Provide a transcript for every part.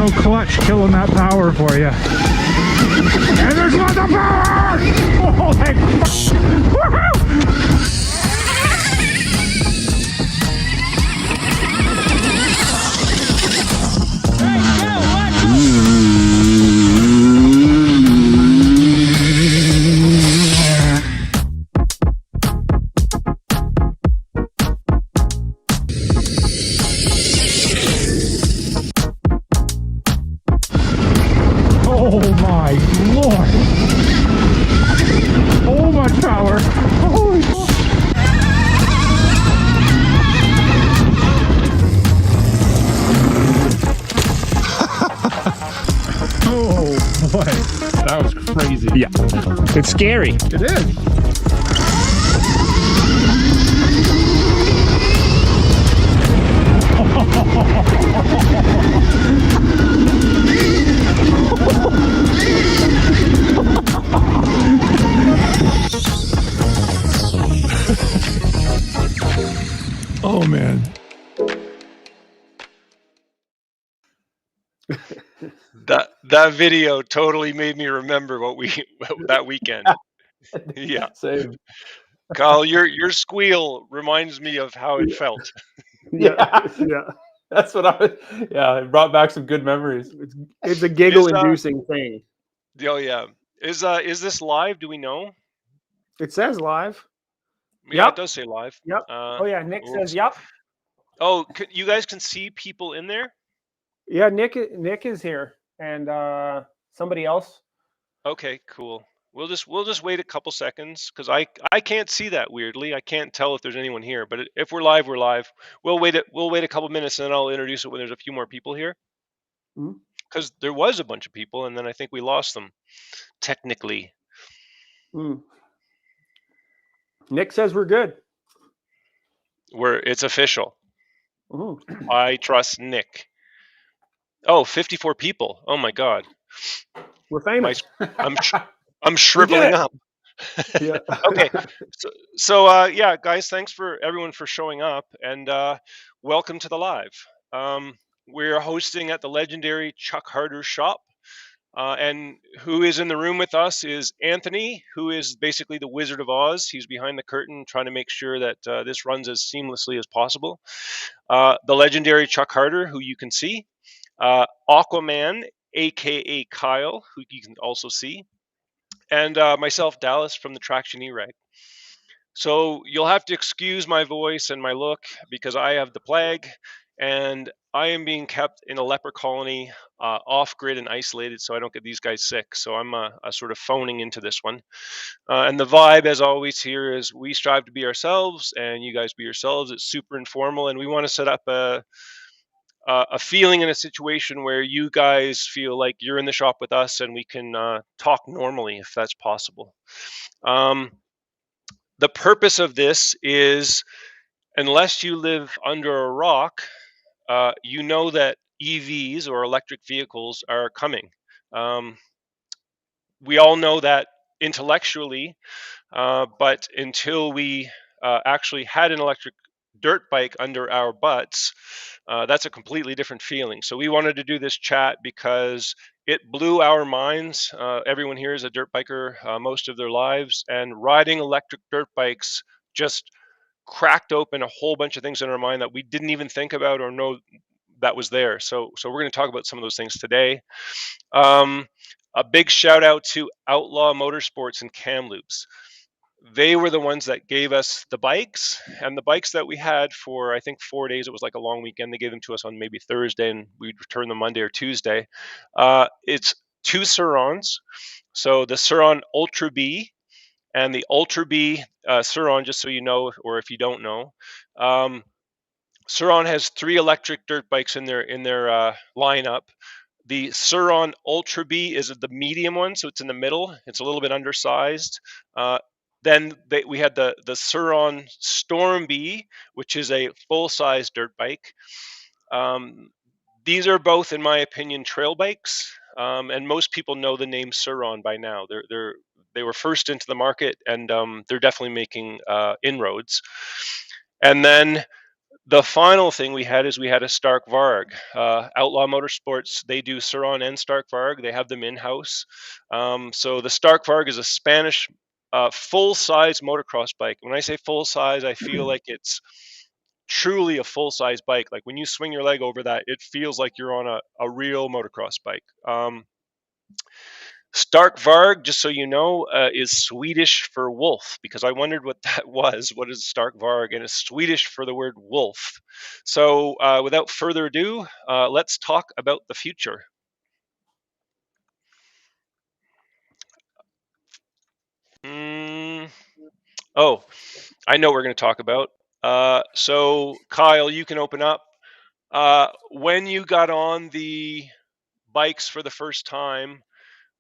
no clutch killing that power for you. And there's lots of power! Oh, thank fuck! Woohoo! Oh my lord! So much power! Holy fuck! Oh boy, that was crazy. Yeah, it's scary. It is. Oh man. That video totally made me remember that weekend. Yeah. Same. Kyle, your squeal reminds me of how it felt. Yeah. That's what I was. Yeah, it brought back some good memories. It's a giggle-inducing thing. Oh yeah. Is this live? Do we know? It says live. Yeah, Yep. it does say live. Yep. Oh yeah, Nick says yep. Oh, you guys can see people in there? Yeah, Nick is here, and somebody else. Okay, cool. We'll just wait a couple seconds because I can't see that weirdly. I can't tell if there's anyone here. But if we're live, we're live. We'll wait a couple minutes and then I'll introduce it when there's a few more people here. Because there was a bunch of people and then I think we lost them technically. Nick says we're good. It's official. I trust Nick. Oh, 54 people. Oh my God. We're famous. I'm shriveling up. Yeah. Okay. So yeah, guys, thanks for everyone for showing up and welcome to the live. We're hosting at the legendary Chuck Harder's shop. And who is in the room with us is Anthony, who is basically the Wizard of Oz. He's behind the curtain trying to make sure that this runs as seamlessly as possible. The legendary Chuck Harder, who you can see. Aquaman, aka Kyle, who you can also see. And myself, Dallas, from the Traction eRag. So you'll have to excuse my voice and my look because I have the plague and I am being kept in a leper colony off-grid and isolated so I don't get these guys sick. So I'm sort of phoning into this one. And the vibe, as always, here is we strive to be ourselves and you guys be yourselves. It's super informal and we want to set up a feeling in a situation where you guys feel like you're in the shop with us and we can talk normally if that's possible. The purpose of this is, unless you live under a rock, you know that EVs or electric vehicles are coming. We all know that intellectually, but until we actually had an electric dirt bike under our butts, that's a completely different feeling. So we wanted to do this chat because it blew our minds. Everyone here is a dirt biker most of their lives, and riding electric dirt bikes just cracked open a whole bunch of things in our mind that we didn't even think about or know that was there. So we're going to talk about some of those things today. A big shout out to Outlaw Motorsports and Kamloops. They were the ones that gave us the bikes, and the bikes that we had for, I think, 4 days. It was like a long weekend. They gave them to us on maybe Thursday, and we'd return them Monday or Tuesday. It's two Surons. So the Suron Ultra B and the Ultra B Suron, just so you know, or if you don't know. Suron has 3 electric dirt bikes in their lineup. The Suron Ultra B is the medium one, so it's in the middle. It's a little bit undersized. Then we had the Suron Storm B, which is a full-size dirt bike. These are both, in my opinion, trail bikes, and most people know the name Suron by now. They were first into the market, and they're definitely making inroads. And then The final thing we had is we had a Stark Varg. Outlaw Motorsports, they do Sur-Ron and Stark Varg. They have them in-house. So the Stark Varg is a Spanish full-size motocross bike. When I say full-size, I feel like it's truly a full-size bike. Like when you swing your leg over that, it feels like you're on a real motocross bike. Stark Varg, just so you know, is Swedish for wolf, because I wondered what that was. What is Stark Varg? And it's Swedish for the word wolf. So without further ado, let's talk about the future. Oh, I know what we're going to talk about. So Kyle, you can open up. When you got on the bikes for the first time,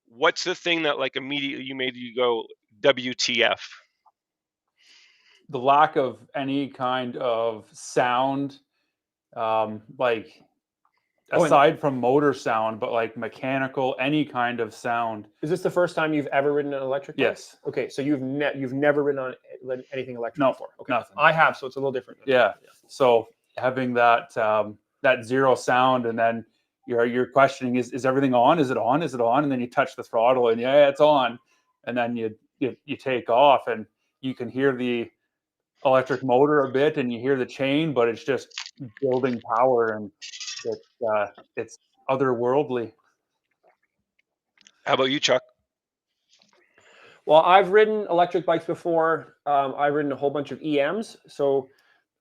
what's the thing that like immediately you made you go WTF? The lack of any kind of sound, like aside from motor sound, but like mechanical, any kind of sound. Is this the first time you've ever ridden an electric bike? Yes. Okay, so you've never ridden on anything electric No, before? Okay. nothing. I have, so it's a little different. Yeah. So having that that zero sound, and then you're questioning, is everything on? Is it on? Is it on? And then you touch the throttle, and yeah, it's on. And then you take off, and you can hear the electric motor a bit, and you hear the chain, but it's just building power, and it's otherworldly. How about you, Chuck? Well, I've ridden electric bikes before. I've ridden a whole bunch of EMs. So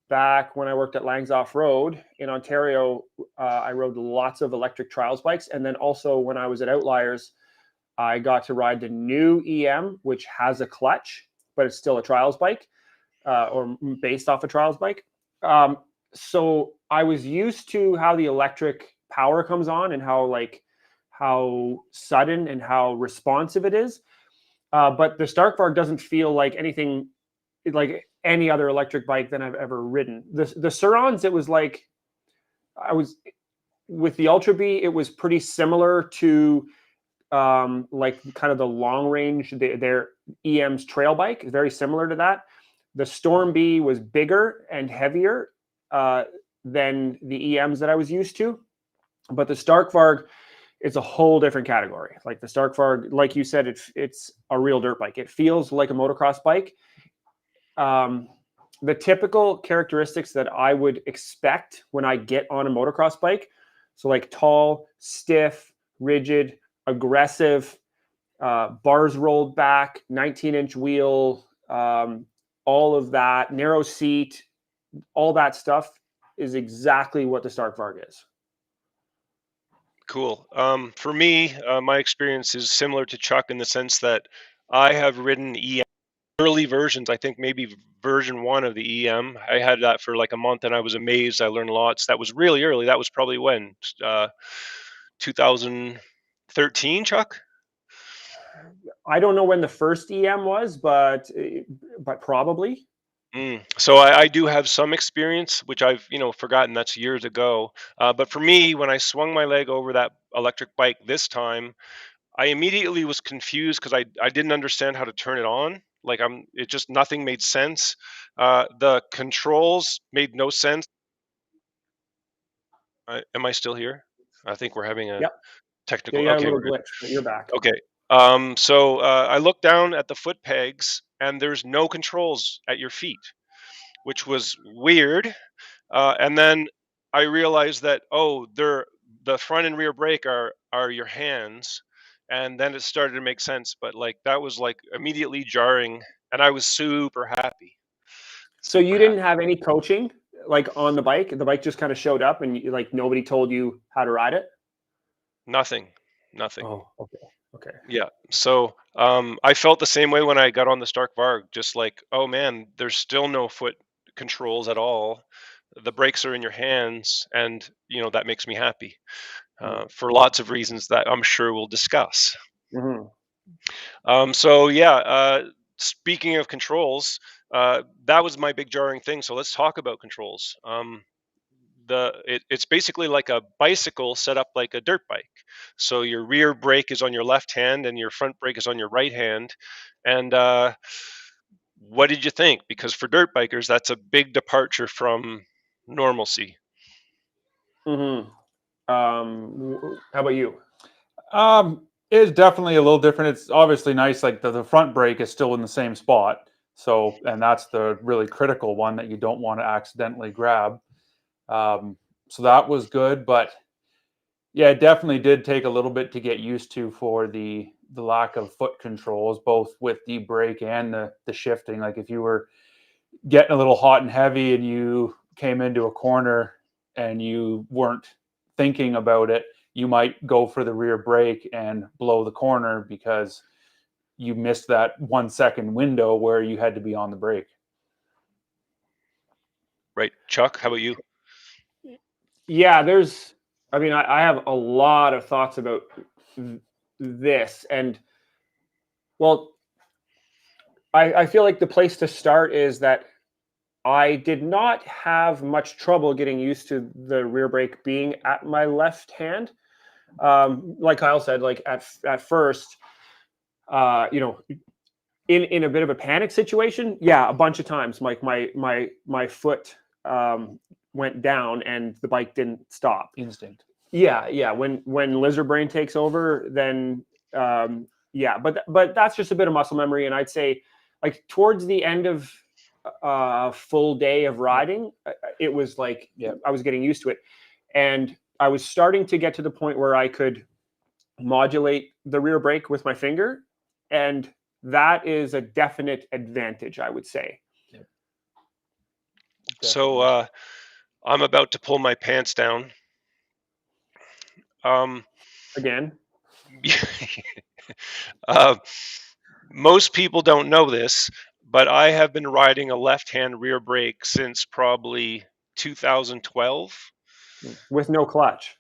back when I worked at Lang's Off-Road in Ontario, I rode lots of electric trials bikes. And then also when I was at Outliers, I got to ride the new EM, which has a clutch, but it's still a trials bike, or based off a trials bike. So I was used to how the electric power comes on and how sudden and how responsive it is. But the Stark Varg doesn't feel like anything like any other electric bike than I've ever ridden. The Sur-Rons, it was like with the Ultra B, it was pretty similar to like kind of the long range, their EM's trail bike, very similar to that. The Storm B was bigger and heavier than the EMs that I was used to. But the Stark Varg, it's a whole different category. Like the Stark Varg, like you said, it's a real dirt bike. It feels like a motocross bike. The typical characteristics that I would expect when I get on a motocross bike, so like tall, stiff, rigid, aggressive, bars rolled back, 19-inch wheel, all of that, narrow seat, all that stuff is exactly what the Stark Varg is. Cool. For me, my experience is similar to Chuck in the sense that I have ridden EM early versions. I think maybe version 1 of the EM. I had that for like a month and I was amazed. I learned lots. That was really early. That was probably when? 2013, Chuck? I don't know when the first EM was, but probably. So I do have some experience, which I've forgotten. That's years ago. But for me, when I swung my leg over that electric bike this time, I immediately was confused because I didn't understand how to turn it on. Like it just nothing made sense. The controls made no sense. Am I still here? I think we're having a technical. Yeah, okay, a little glitch, but you're back. Okay. So I looked down at the foot pegs, and there's no controls at your feet, which was weird. And then I realized that the front and rear brake are your hands, and then it started to make sense. But like that was like immediately jarring, and I was super happy. So you didn't have any coaching like on the bike? The bike just kind of showed up, and like nobody told you how to ride it? Nothing. Oh, okay. Yeah. So I felt the same way when I got on the Stark Varg. Just like, oh man, there's still no foot controls at all. The brakes are in your hands, and that makes me happy for lots of reasons that I'm sure we'll discuss. Mm-hmm. So yeah, speaking of controls, that was my big jarring thing. So let's talk about controls. It's basically like a bicycle set up like a dirt bike. So your rear brake is on your left hand and your front brake is on your right hand. And what did you think? Because for dirt bikers, that's a big departure from normalcy. Mm-hmm. How about you? It is definitely a little different. It's obviously nice, like the front brake is still in the same spot. So, and that's the really critical one that you don't want to accidentally grab. So that was good, but yeah, it definitely did take a little bit to get used to for the lack of foot controls, both with the brake and the shifting. Like if you were getting a little hot and heavy and you came into a corner and you weren't thinking about it, you might go for the rear brake and blow the corner because you missed that 1 second window where you had to be on the brake. Right, Chuck? How about you? Yeah, I have a lot of thoughts about this. And well, I feel like the place to start is that I did not have much trouble getting used to the rear brake being at my left hand. Like Kyle said, like at first, you know, in a bit of a panic situation, yeah, a bunch of times, like my foot went down and the bike didn't stop. Instinct. Yeah. When lizard brain takes over, then yeah, but that's just a bit of muscle memory, and I'd say like towards the end of a full day of riding, it was like I was getting used to it, and I was starting to get to the point where I could modulate the rear brake with my finger, and that is a definite advantage, I would say. So I'm about to pull my pants down. Again, Most people don't know this, but I have been riding a left-hand rear brake since probably 2012 with no clutch.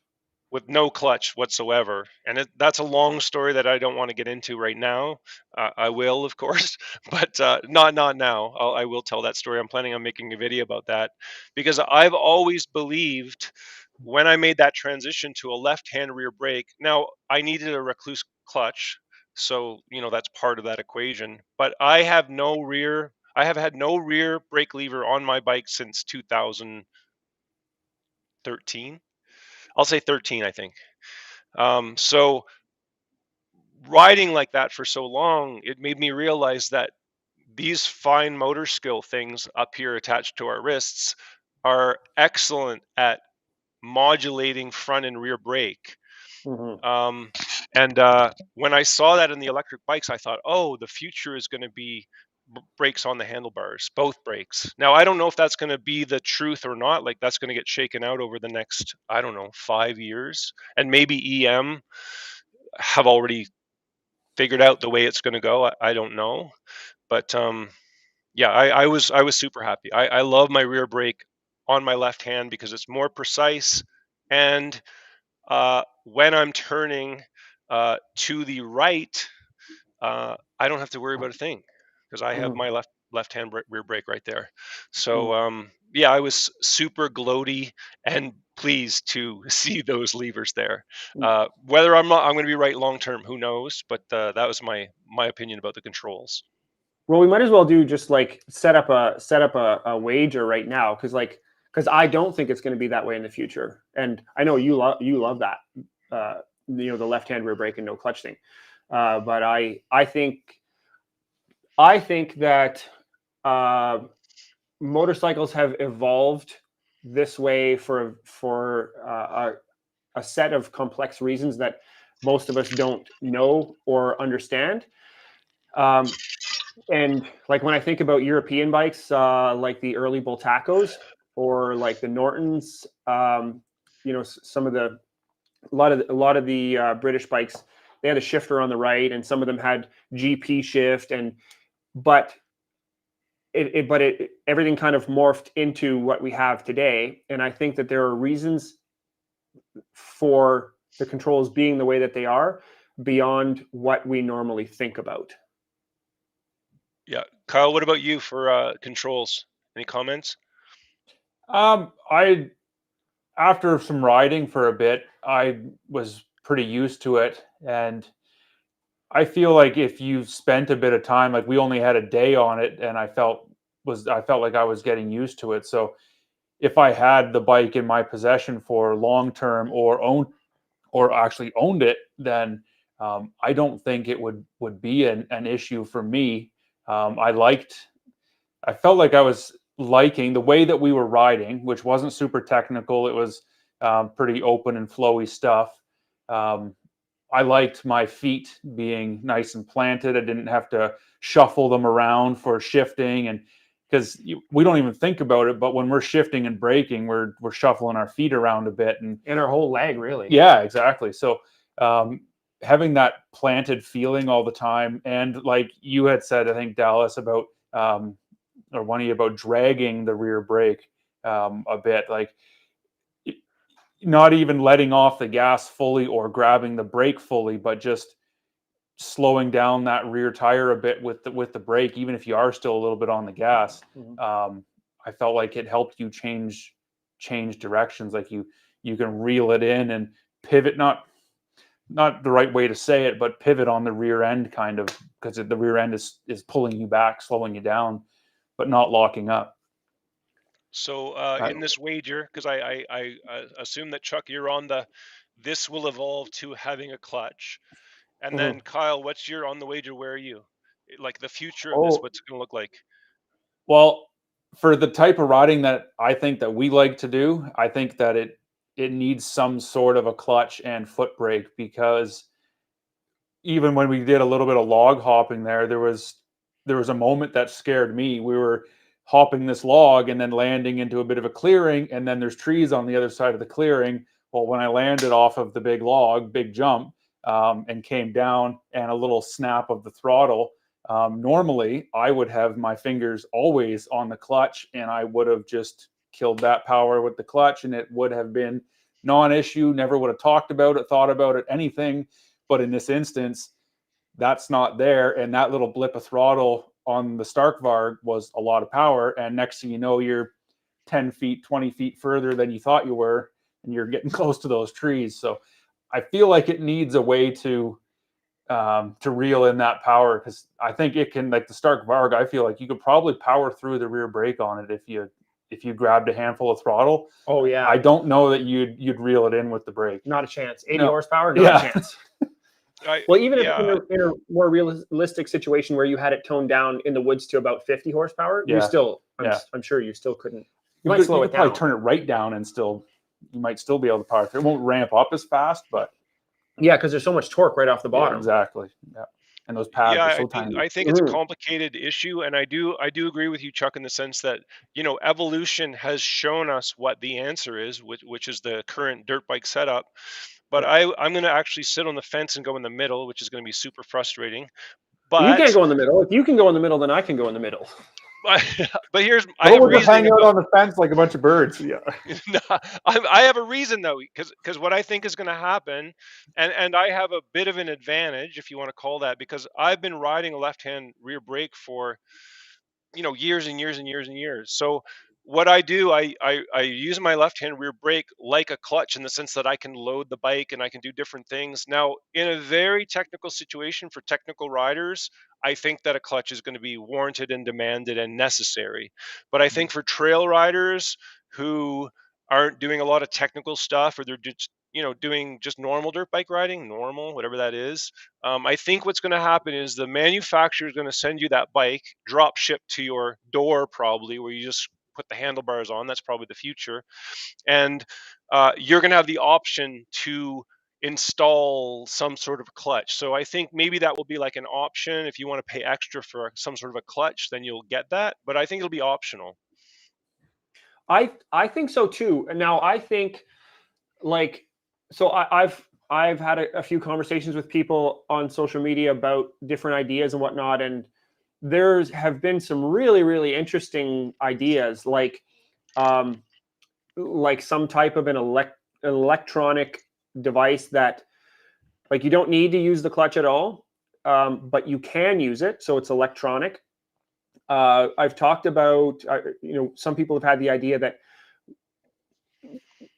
with no clutch whatsoever. And that's a long story that I don't want to get into right now. I will, of course, but not now. I will tell that story. I'm planning on making a video about that because I've always believed when I made that transition to a left-hand rear brake. Now, I needed a recluse clutch, so that's part of that equation. But I have had no rear brake lever on my bike since 2013. I'll say 13, I think. So riding like that for so long, it made me realize that these fine motor skill things up here attached to our wrists are excellent at modulating front and rear brake. Mm-hmm. And when I saw that in the electric bikes, I thought, oh, the future is going to be brakes on the handlebars, both brakes. Now, I don't know if that's going to be the truth or not. Like that's going to get shaken out over the next, I don't know, 5 years. And maybe EM have already figured out the way it's going to go. I don't know. But yeah, I was super happy. I love my rear brake on my left hand because it's more precise. And when I'm turning to the right, I don't have to worry about a thing because I have my left hand rear brake right there. So yeah, I was super gloaty and pleased to see those levers there. Whether I'm going to be right long term, who knows? But that was my opinion about the controls. Well, we might as well do just like set up a wager right now, because I don't think it's going to be that way in the future, and I know you love that the left hand rear brake and no clutch thing, but I think that motorcycles have evolved this way for a set of complex reasons that most of us don't know or understand. And like when I think about European bikes, like the early Bultacos or like the Nortons, some of a lot of the British bikes, they had a shifter on the right, and some of them had GP shift, but everything kind of morphed into what we have today. And I think that there are reasons for the controls being the way that they are beyond what we normally think about. Yeah, Kyle, what about you for controls? Any comments? I after some riding for a bit, I was pretty used to it, and I feel like if you spent a bit of time, like we only had a day on it, and I felt like I was getting used to it. So if I had the bike in my possession for long term or actually owned it, then I don't think it would be an issue for me. I felt like I was liking the way that we were riding, which wasn't super technical. It was pretty open and flowy stuff. I liked my feet being nice and planted. I didn't have to shuffle them around for shifting, and because we don't even think about it, but when we're shifting and braking, we're shuffling our feet around a bit, and our whole leg, really. yeah, exactly. So having that planted feeling all the time, and like you had said, I think Dallas about or one of you about dragging the rear brake a bit, like not even letting off the gas fully or grabbing the brake fully, but just slowing down that rear tire a bit with the brake, even if you are still a little bit on the gas. I felt like it helped you change directions. Like you can reel it in and pivot, not the right way to say it, but pivot on the rear end, kind of, because the rear end is pulling you back, slowing you down, but not locking up. So in this wager, because I assume that Chuck, you're on this will evolve to having a clutch, and then Kyle, what's your on the wager? Where are you? Like the future of this, what's it going to look like? Well, for the type of riding that I think that we like to do, I think that it needs some sort of a clutch and foot brake, because even when we did a little bit of log hopping there was a moment that scared me. We were hopping this log and then landing into a bit of a clearing, and then there's trees on the other side of the clearing. Well, when I landed off of the big log, big jump, and came down, and a little snap of the throttle, normally I would have my fingers always on the clutch, and I would have just killed that power with the clutch, and it would have been non-issue, never would have talked about it, thought about it, anything. But in this instance, that's not there, and that little blip of throttle on the Stark Varg was a lot of power, and next thing you know, you're 10 feet, 20 feet further than you thought you were, and you're getting close to those trees. So I feel like it needs a way to reel in that power, because I think it can, like the Stark Varg, I feel like you could probably power through the rear brake on it if you grabbed a handful of throttle. Oh yeah. I don't know that you'd reel it in with the brake. Not a chance. 80 No. horsepower, not a chance. Well, even yeah. if in a more realistic situation where you had it toned down in the woods to about 50 horsepower, you still, I'm sure you still couldn't. You might slow it down. Probably turn it right down, and you might still be able to power through. It won't ramp up as fast, but yeah, because there's so much torque right off the bottom. Yeah, exactly. Yeah, and those pads are so tiny. I think it's a complicated issue, and I do agree with you, Chuck, in the sense that evolution has shown us what the answer is, which is the current dirt bike setup. But I'm going to actually sit on the fence and go in the middle, which is going to be super frustrating. But you can't go in the middle. If you can go in the middle, then I can go in the middle. But here's I have a reason. Hang out on the fence like a bunch of birds. Yeah. No, I have a reason though, because what I think is going to happen, and I have a bit of an advantage, if you want to call that, because I've been riding a left-hand rear brake for years and years and years and years. So what I do, I use my left-hand rear brake like a clutch, in the sense that I can load the bike and I can do different things. Now, in a very technical situation for technical riders, I think that a clutch is going to be warranted and demanded and necessary. But I think for trail riders who aren't doing a lot of technical stuff, or they're just doing just normal dirt bike riding, whatever that is, I think what's going to happen is the manufacturer is going to send you that bike drop ship to your door, probably, where you just put the handlebars on. That's probably the future, and you're going to have the option to install some sort of clutch. So I think maybe that will be like an option. If you want to pay extra for some sort of a clutch, then you'll get that, but I think it'll be optional. I think so too. And now I think, so I've had a few conversations with people on social media about different ideas and whatnot, and there's have been some really, really interesting ideas, like some type of an electronic device that, like, you don't need to use the clutch at all, but you can use it, so it's electronic. I've talked about, some people have had the idea that,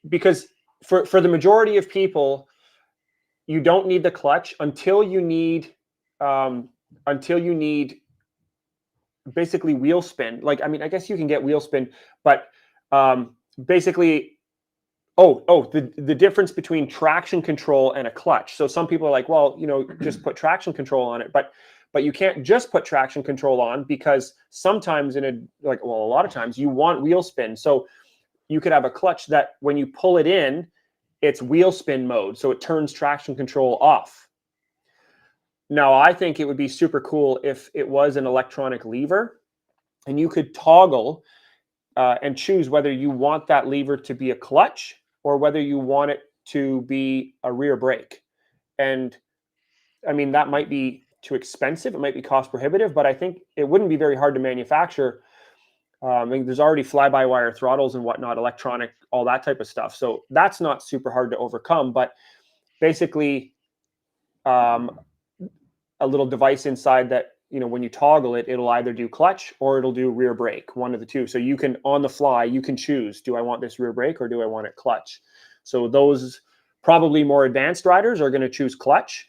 because for the majority of people, you don't need the clutch until you need basically wheel spin. Like, I mean, I guess you can get wheel spin, but basically, the difference between traction control and a clutch. So some people are like, well, you know, just put traction control on it, but you can't just put traction control on, because sometimes a lot of times you want wheel spin. So you could have a clutch that when you pull it in, it's wheel spin mode, so it turns traction control off. Now, I think it would be super cool if it was an electronic lever, and you could toggle and choose whether you want that lever to be a clutch or whether you want it to be a rear brake. And I mean, that might be too expensive. It might be cost prohibitive, but I think it wouldn't be very hard to manufacture. I mean, there's already fly-by-wire throttles and whatnot, electronic, all that type of stuff. So that's not super hard to overcome. But basically, a little device inside that, you know, when you toggle it, it'll either do clutch or it'll do rear brake, one of the two. So you can, on the fly, you can choose, do I want this rear brake or do I want it clutch? So those probably more advanced riders are going to choose clutch.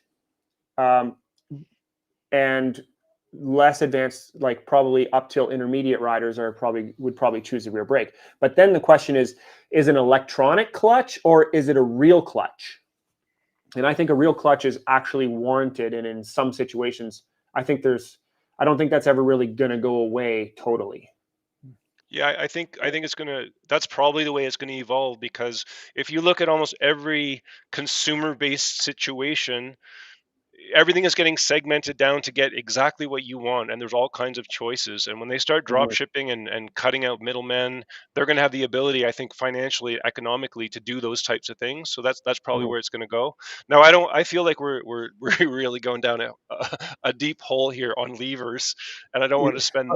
And less advanced, like probably up till intermediate riders would probably choose a rear brake. But then the question is an electronic clutch or is it a real clutch? And I think a real clutch is actually warranted, and in some situations, I don't think that's ever really going to go away totally. Yeah, I think that's probably the way it's going to evolve, because if you look at almost every consumer-based situation, everything is getting segmented down to get exactly what you want, and there's all kinds of choices. And when they start drop shipping and cutting out middlemen, they're going to have the ability, I think, financially, economically, to do those types of things. So that's probably where it's going to go. Now, I feel like we're really going down a deep hole here on levers, and I don't want to spend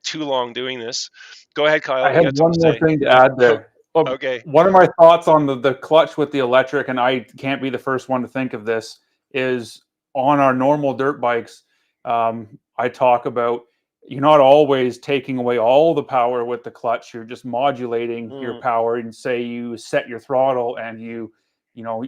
too long doing this. Go ahead, Kyle. I had one more thing to add there. Okay. One of my thoughts on the clutch with the electric, and I can't be the first one to think of this, is on our normal dirt bikes, I talk about you're not always taking away all the power with the clutch. You're just modulating your power. And say you set your throttle and you know,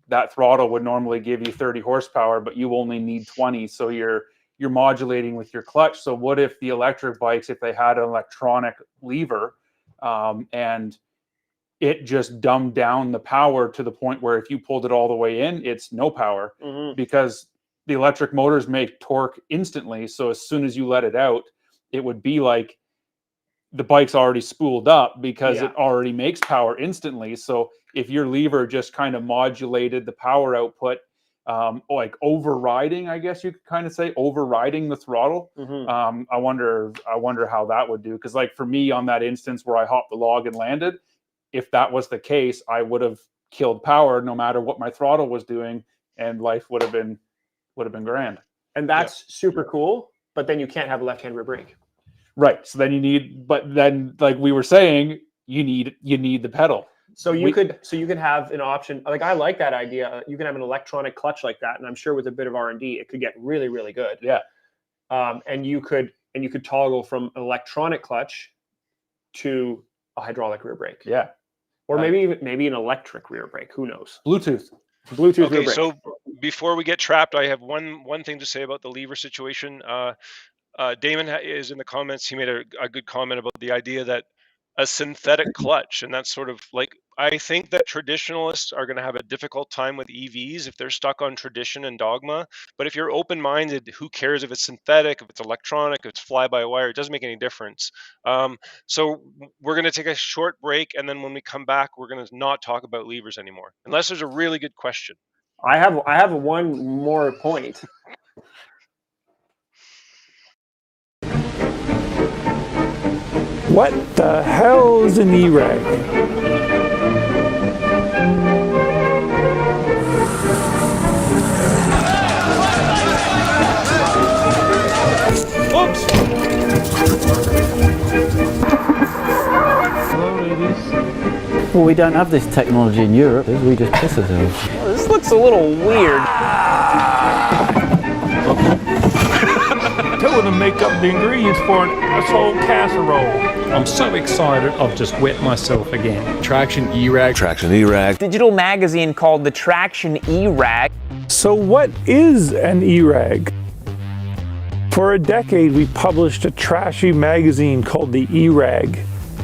that throttle would normally give you 30 horsepower, but you only need 20. So you're modulating with your clutch. So what if the electric bikes, if they had an electronic lever, and it just dumbed down the power to the point where if you pulled it all the way in, it's no power, because the electric motors make torque instantly. So as soon as you let it out, it would be like the bike's already spooled up because it already makes power instantly. So if your lever just kind of modulated the power output, like overriding, I guess you could kind of say, overriding the throttle. I wonder how that would do. Because like for me on that instance where I hopped the log and landed, if that was the case, I would have killed power no matter what my throttle was doing, and life would have been grand. And that's super cool, but then you can't have a left-hand rear brake. Right. So then but then like we were saying, you need the pedal. So you could have an option. Like I like that idea. You can have an electronic clutch like that, and I'm sure with a bit of R&D, it could get really, really good. Yeah. And you could toggle from an electronic clutch to a hydraulic rear brake. Yeah. Or maybe an electric rear brake. Who knows? Bluetooth rear brake. So before we get trapped, I have one thing to say about the lever situation. Damon is in the comments. He made a good comment about the idea that a synthetic clutch, and that's sort of like, I think that traditionalists are going to have a difficult time with EVs if they're stuck on tradition and dogma. But if you're open-minded, who cares if it's synthetic, if it's electronic, if it's fly-by-wire? It doesn't make any difference. So we're going to take a short break, and then when we come back, we're going to not talk about levers anymore, unless there's a really good question. I have one more point. What the hell is an eRag? Oops! Hello, ladies. Well, we don't have this technology in Europe. We just piss ourselves. Well, this looks a little weird. Tell her to make up the ingredients for an asshole casserole. I'm so excited, I've just wet myself again. Traction eRag. Digital magazine called the Traction eRag. So what is an eRag? For a decade, we published a trashy magazine called the eRag.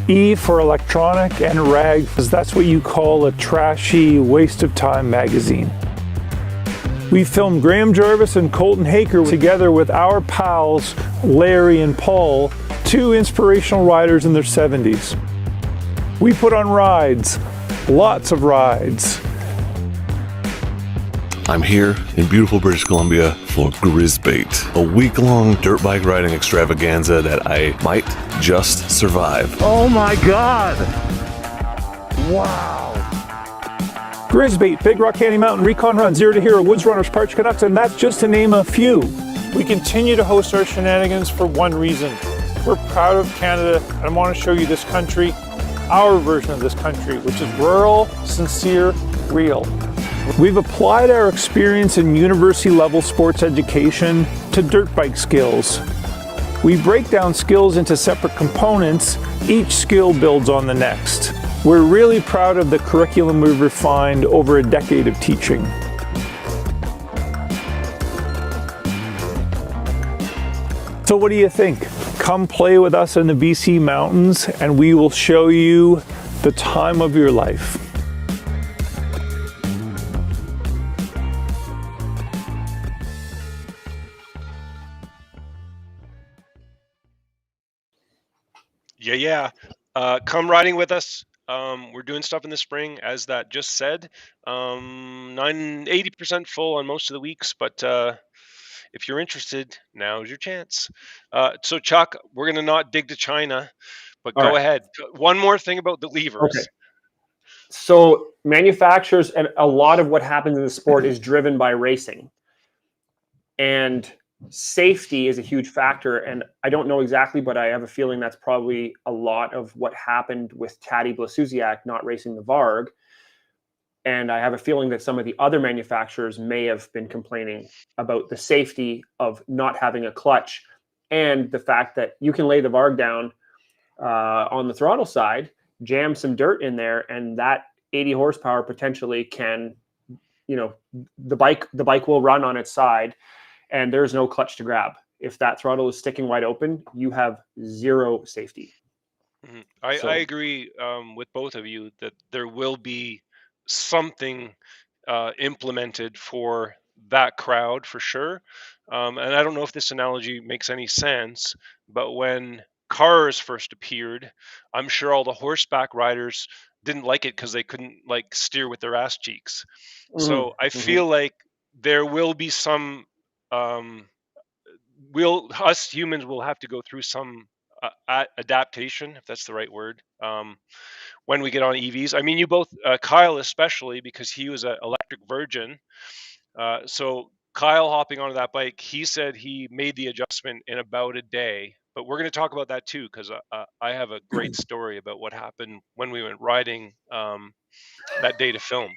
E for electronic, and rag, because that's what you call a trashy, waste of time magazine. We filmed Graham Jarvis and Colton Haker together with our pals, Larry and Paul, two inspirational riders in their 70s. We put on rides, lots of rides. I'm here in beautiful British Columbia for Grisbait, a week-long dirt bike riding extravaganza that I might just survive. Oh my God! Wow! Grisbait, Big Rock Candy Mountain, Recon Run, Zero to Hero, Woods Runners, Parch Canucks, and that's just to name a few. We continue to host our shenanigans for one reason. We're proud of Canada and want to show you this country, our version of this country, which is rural, sincere, real. We've applied our experience in university-level sports education to dirt bike skills. We break down skills into separate components. Each skill builds on the next. We're really proud of the curriculum we've refined over a decade of teaching. So what do you think? Come play with us in the BC mountains and we will show you the time of your life. Yeah. Come riding with us. We're doing stuff in the spring, as that just said. 80% full on most of the weeks, but if you're interested, now's your chance. So Chuck, we're gonna not dig to China, but All go right. ahead. One more thing about the levers. Okay. So manufacturers, and a lot of what happens in the sport is driven by racing. And safety is a huge factor. And I don't know exactly, but I have a feeling that's probably a lot of what happened with Taddy Blasuziak not racing the Varg. And I have a feeling that some of the other manufacturers may have been complaining about the safety of not having a clutch and the fact that you can lay the Varg down on the throttle side, jam some dirt in there, and that 80 horsepower potentially can, the bike will run on its side and there's no clutch to grab. If that throttle is sticking wide open, you have zero safety. Mm-hmm. I agree with both of you that there will be something implemented for that crowd for sure. And I don't know if this analogy makes any sense, but when cars first appeared, I'm sure all the horseback riders didn't like it because they couldn't steer with their ass cheeks. So I feel like there will be some us humans will have to go through some adaptation, if that's the right word, when we get on EVs. I mean, you both, Kyle especially, because he was an electric virgin. So Kyle hopping onto that bike, he said he made the adjustment in about a day. But we're going to talk about that too, because I have a great story about what happened when we went riding that day to film.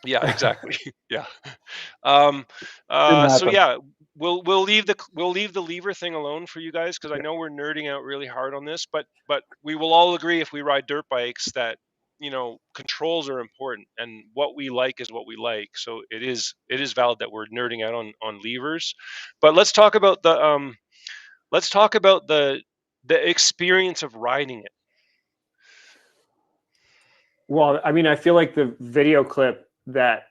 Yeah, exactly. Yeah. So yeah, we'll leave the lever thing alone for you guys, because I know we're nerding out really hard on this, but we will all agree if we ride dirt bikes that controls are important, and what we like is what we like. So it is valid that we're nerding out on levers, but let's talk about the experience of riding it. Well, I mean, I feel like the video clip that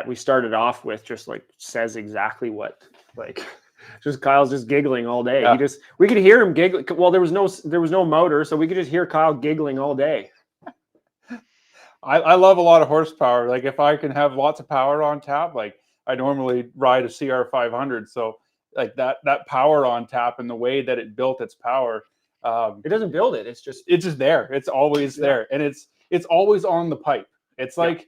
we started off with just says exactly what, just Kyle's just giggling all day. Yeah. We could hear him giggling. Well, there was no motor, so we could just hear Kyle giggling all day. I love a lot of horsepower. Like if I can have lots of power on tap, like I normally ride a CR500. So like that power on tap and the way that it built its power. It doesn't build it. It's just there. It's always there. And it's always on the pipe. It's like,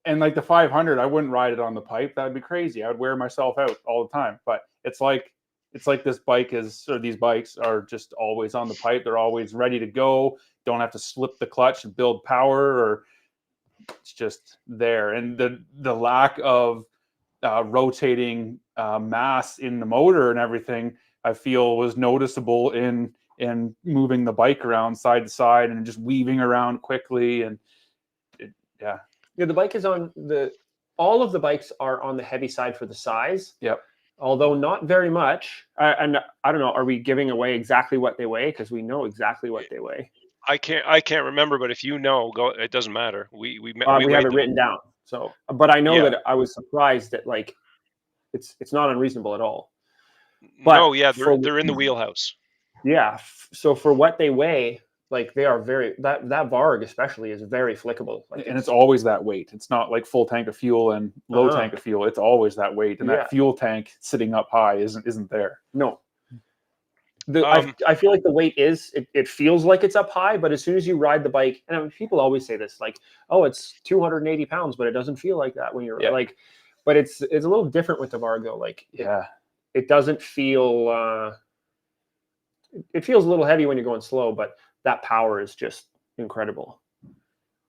and like the 500, I wouldn't ride it on the pipe. That would be crazy. I would wear myself out all the time. But it's like this bike these bikes are just always on the pipe. They're always ready to go. Don't have to slip the clutch and build power, or it's just there. And the lack of rotating mass in the motor and everything, I feel was noticeable in moving the bike around side to side and just weaving around quickly. And the bike is all of the bikes are on the heavy side for the size. Yep. Although not very much. And I don't know, are we giving away exactly what they weigh? Because we know exactly what they weigh. I can't remember, but if you know, go. It doesn't matter. We We weighed have it them. written down. So, but I know Yeah. that I was surprised that like it's not unreasonable at all. But No, yeah, for they're in the wheelhouse. yeah, so for what they weigh, like they are very that Varg especially is very flickable. Like And it's always that weight. It's not like full tank of fuel and low tank of fuel. It's always that weight, and Yeah. that fuel tank sitting up high isn't there. no. I feel like the weight it feels like it's up high, but as soon as you ride the bike, and I mean, people always say this, like, oh, it's 280 pounds, but it doesn't feel like that when you're like, but it's a little different with the Vargo. Like, it doesn't feel. It feels a little heavy when you're going slow, but that power is just incredible.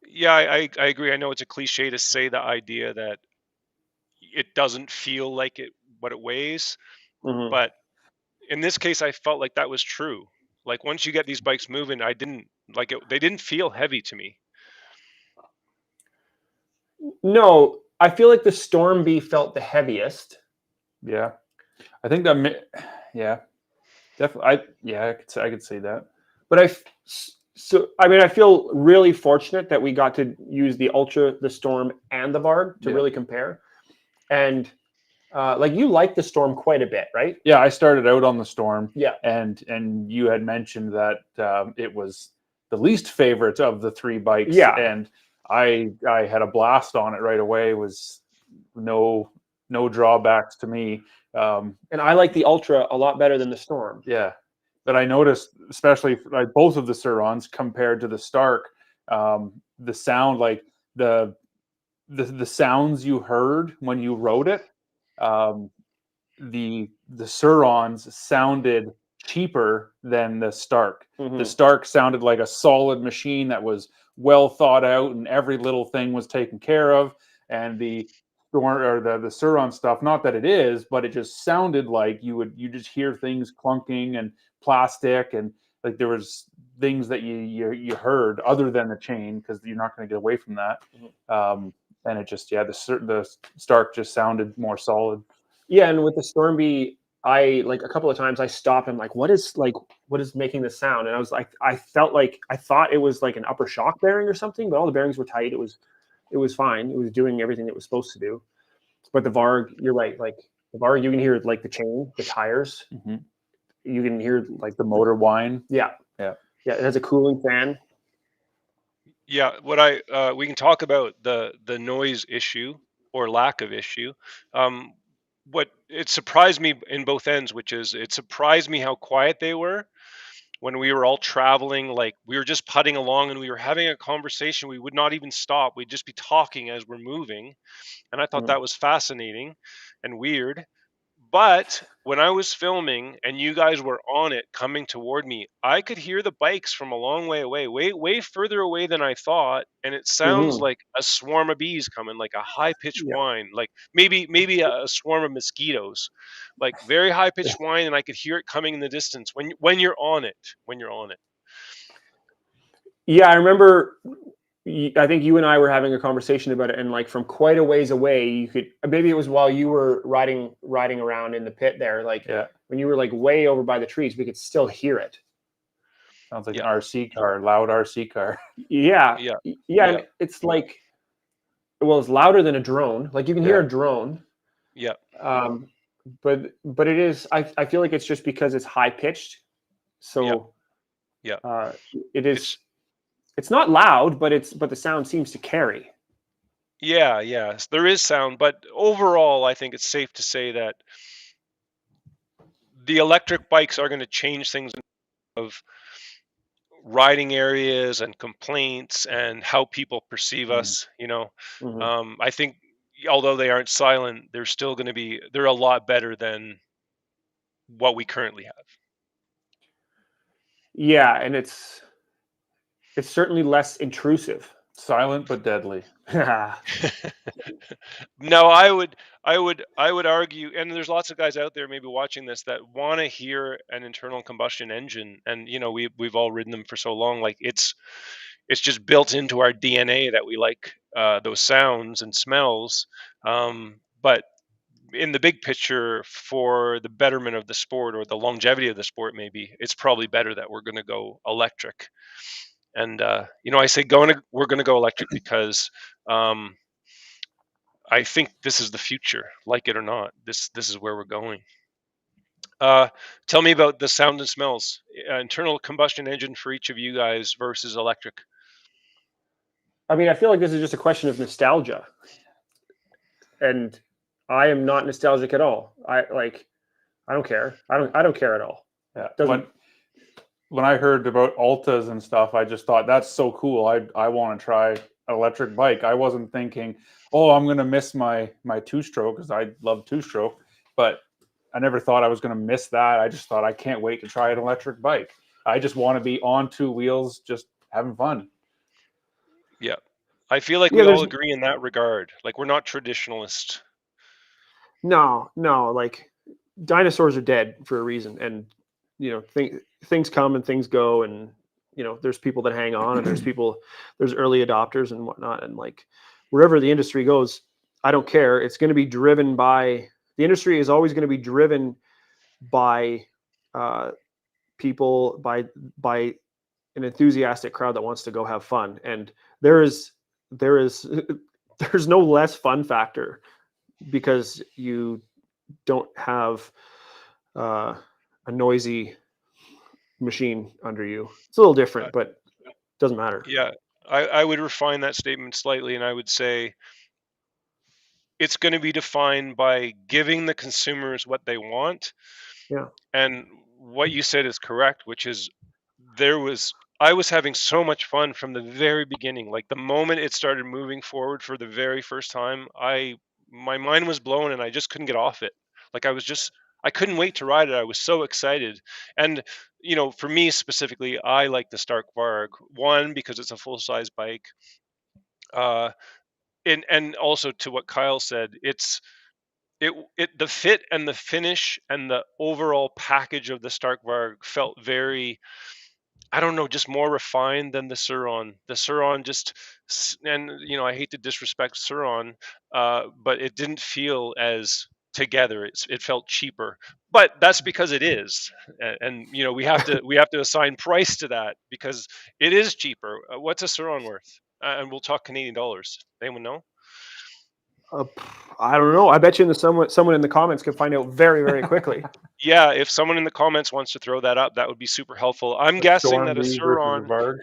Yeah, I agree. I know it's a cliche to say the idea that it doesn't feel like what it weighs, but in this case, I felt like that was true. Like once you get these bikes moving, I didn't like it. They didn't feel heavy to me. No, I feel like the Storm Bee felt the heaviest. Yeah, I think that. Yeah, definitely. I could say that. But I mean, I feel really fortunate that we got to use the Ultra, the Storm, and the Varg to really compare. And like you like the Storm quite a bit, right? Yeah, I started out on the Storm. Yeah, and you had mentioned that it was the least favorite of the three bikes. Yeah, and I had a blast on it right away. It was no drawbacks to me. And I like the Ultra a lot better than the Storm. Yeah, but I noticed, especially like both of the Surons compared to the Stark, the sound, like the sounds you heard when you rode it, the Surons sounded cheaper than the Stark. The Stark sounded like a solid machine that was well thought out and every little thing was taken care of. And the Suron stuff, not that it is, but it just sounded like you just hear things clunking and plastic, and like there was things that you heard other than the chain, because you're not going to get away from that. And it just the Stark just sounded more solid. Yeah, and with the Storm Bee, I like a couple of times I stopped and like, what is making this sound? And I was like, I thought it was like an upper shock bearing or something, but all the bearings were tight. It was fine. It was doing everything it was supposed to do. But the Varg, you're right. Like the Varg, you can hear like the chain, the tires. You can hear like the motor whine. Yeah. It has a cooling fan. Yeah, we can talk about the noise issue or lack of issue. What it surprised me in both ends, which is it surprised me how quiet they were when we were all traveling. Like we were just putting along and we were having a conversation. We would not even stop. We'd just be talking as we're moving. And I thought that was fascinating and weird. But when I was filming and you guys were on it coming toward me, I could hear the bikes from a long way away, way further away than I thought. And it sounds like a swarm of bees coming, like a high pitched whine, like maybe a swarm of mosquitoes, like very high pitched whine. And I could hear it coming in the distance when you're on it, Yeah, I remember. I think you and I were having a conversation about it, and like from quite a ways away, you could maybe it was while you were riding around in the pit there, like when you were like way over by the trees, we could still hear it. Sounds like an RC car, loud RC car. Yeah. And it's like, well, it's louder than a drone. Like you can hear a drone. Yeah. But it is. I feel like it's just because it's high pitched. So it is. It's not loud, but the sound seems to carry. Yes, there is sound, but overall, I think it's safe to say that the electric bikes are going to change things of riding areas and complaints and how people perceive us. I think although they aren't silent, they're a lot better than what we currently have. Yeah, and it's certainly less intrusive. Silent but deadly. No, I would argue, and there's lots of guys out there maybe watching this that want to hear an internal combustion engine, and we've all ridden them for so long, like it's just built into our DNA that we like those sounds and smells. But in the big picture, for the betterment of the sport or the longevity of the sport, maybe it's probably better that we're going to go electric. And I say we're going to go electric because I think this is the future, like it or not. This is where we're going. Tell me about the sound and smells. Internal combustion engine for each of you guys versus electric. I mean, I feel like this is just a question of nostalgia, and I am not nostalgic at all. I don't care. I don't care at all. Yeah. Doesn't. When I heard about Altas and stuff, I just thought that's so cool. I want to try an electric bike. I wasn't thinking, oh, I'm gonna miss my two-stroke, because I love two-stroke, but I never thought I was gonna miss that. I just thought I can't wait to try an electric bike. I just want to be on two wheels, just having fun. Yeah, I feel like we all agree in that regard. Like, we're not traditionalist. No, like dinosaurs are dead for a reason, and things come and things go, and there's people that hang on, and there's early adopters and whatnot, and like wherever the industry goes, I don't care. It's going to be driven by the industry is always going to be driven by people, by an enthusiastic crowd that wants to go have fun, and there's no less fun factor because you don't have a noisy machine under you. It's a little different, but it doesn't matter. Yeah, I would refine that statement slightly, and I would say it's going to be defined by giving the consumers what they want. Yeah. And what you said is correct, which is I was having so much fun from the very beginning. Like, the moment it started moving forward for the very first time, my mind was blown and I just couldn't get off it. Like, I couldn't wait to ride it. I was so excited. And, for me specifically, I like the Stark Varg. One, because it's a full-size bike. And also, to what Kyle said, the fit and the finish and the overall package of the Stark Varg felt very, I don't know, just more refined than the Sur-Ron. The Sur-Ron and I hate to disrespect Sur-Ron, but it didn't feel as together. It felt cheaper, but that's because it is, and we have to assign price to that because it is cheaper. What's a Sur-Ron worth? And we'll talk Canadian dollars. Anyone know? I don't know. I bet you someone in the comments can find out very, very quickly. Yeah, if someone in the comments wants to throw that up, that would be super helpful. I'm guessing that a Sur-Ron,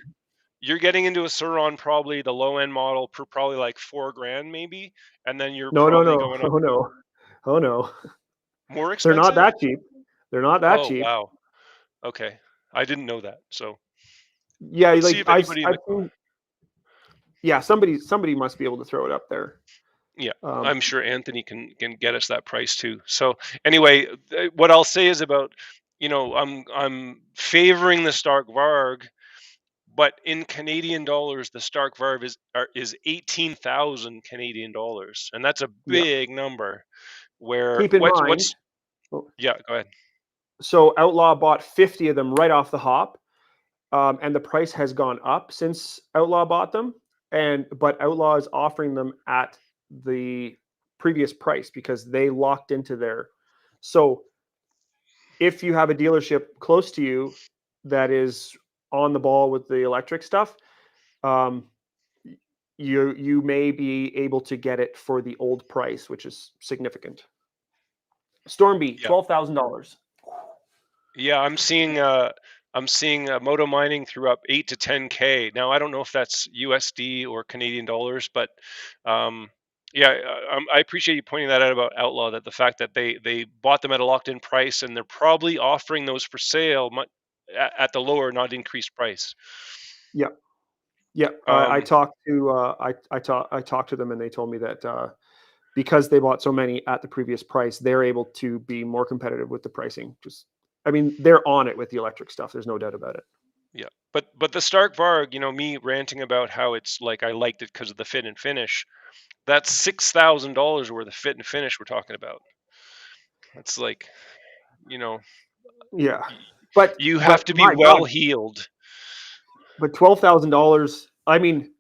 you're getting into a Sur-Ron, probably the low end model, for probably like $4,000 maybe, and then you're probably going up. Oh no, more expensive. They're not that cheap. They're not that cheap. Wow. Okay, I didn't know that. So yeah, let's like see if anybody somebody must be able to throw it up there. Yeah, I'm sure Anthony can get us that price too. So anyway, what I'll say is about, I'm favoring the Stark Varg, but in Canadian dollars, the Stark Varg is 18,000 Canadian dollars, and that's a big number. Where keep in mind, yeah, go ahead. So Outlaw bought 50 of them right off the hop, and the price has gone up since Outlaw bought them, but Outlaw is offering them at the previous price because they locked into their. So if you have a dealership close to you that is on the ball with the electric stuff, you may be able to get it for the old price, which is significant. Stormbee, $12,000. Yeah, I'm seeing Moto Mining threw up 8 to 10K. Now, I don't know if that's USD or Canadian dollars, but I appreciate you pointing that out about Outlaw, that the fact that they bought them at a locked-in price, and they're probably offering those for sale at the lower, not increased price. Yeah. I talked to them, and they told me that because they bought so many at the previous price, they're able to be more competitive with the pricing. They're on it with the electric stuff. There's no doubt about it. Yeah, but the Stark Varg, me ranting about how it's like I liked it because of the fit and finish. That's $6,000 worth of fit and finish we're talking about. That's like, yeah, but you have to be well heeled. But $12,000. I mean,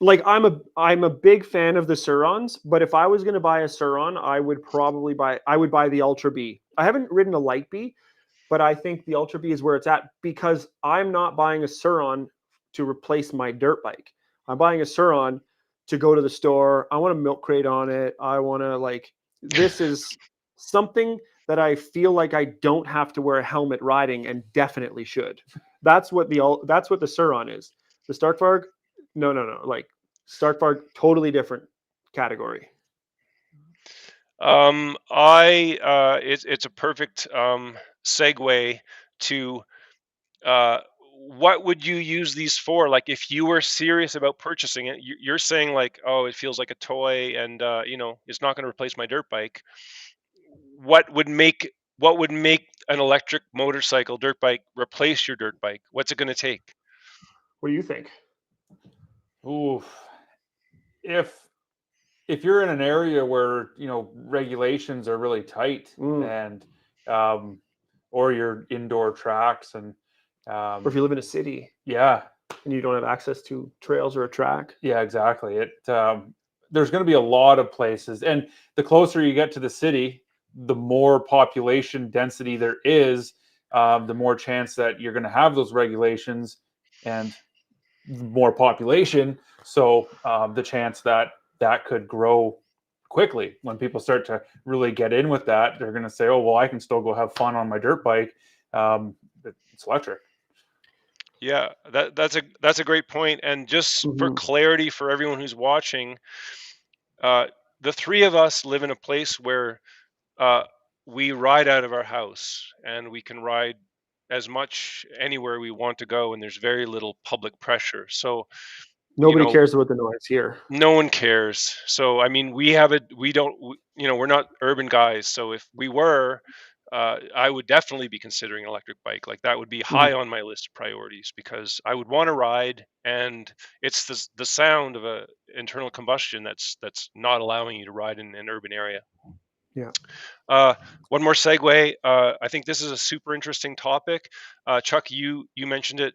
like I'm a big fan of the Sur-Rons, but if I was going to buy a Sur-Ron, I would buy the Ultra B. I haven't ridden a Light B, but I think the Ultra B is where it's at because I'm not buying a Sur-Ron to replace my dirt bike. I'm buying a Sur-Ron to go to the store. I want a milk crate on it. I want to like, this is something that I feel like I don't have to wear a helmet riding and definitely should. That's what the Sur-Ron is. The Starkvarg, no. Like Starkvarg, totally different category. It's a perfect segue to what would you use these for? Like if you were serious about purchasing it, you're saying like, oh, it feels like a toy, and it's not going to replace my dirt bike. What would make an electric motorcycle dirt bike replace your dirt bike? What's it going to take? What do you think? Ooh, if you're in an area where regulations are really tight and or you're indoor tracks and Or if you live in a city yeah, and you don't have access to trails or a track. yeah, exactly. There's going to be a lot of places, and the closer you get to the city, the more population density there is, the more chance that you're going to have those regulations and more population. So the chance that could grow quickly when people start to really get in with that, they're going to say, oh, well, I can still go have fun on my dirt bike. It's electric. Yeah, that's a great point. And just for clarity for everyone who's watching, the three of us live in a place where we ride out of our house, and we can ride as much anywhere we want to go, and there's very little public pressure. So Nobody cares about the noise here. No one cares. So I mean, we're not urban guys. So if we were, I would definitely be considering an electric bike. Like that would be high on my list of priorities, because I would want to ride, and it's the sound of a internal combustion that's not allowing you to ride in an urban area. Yeah. One more segue. I think this is a super interesting topic. Chuck, you mentioned it.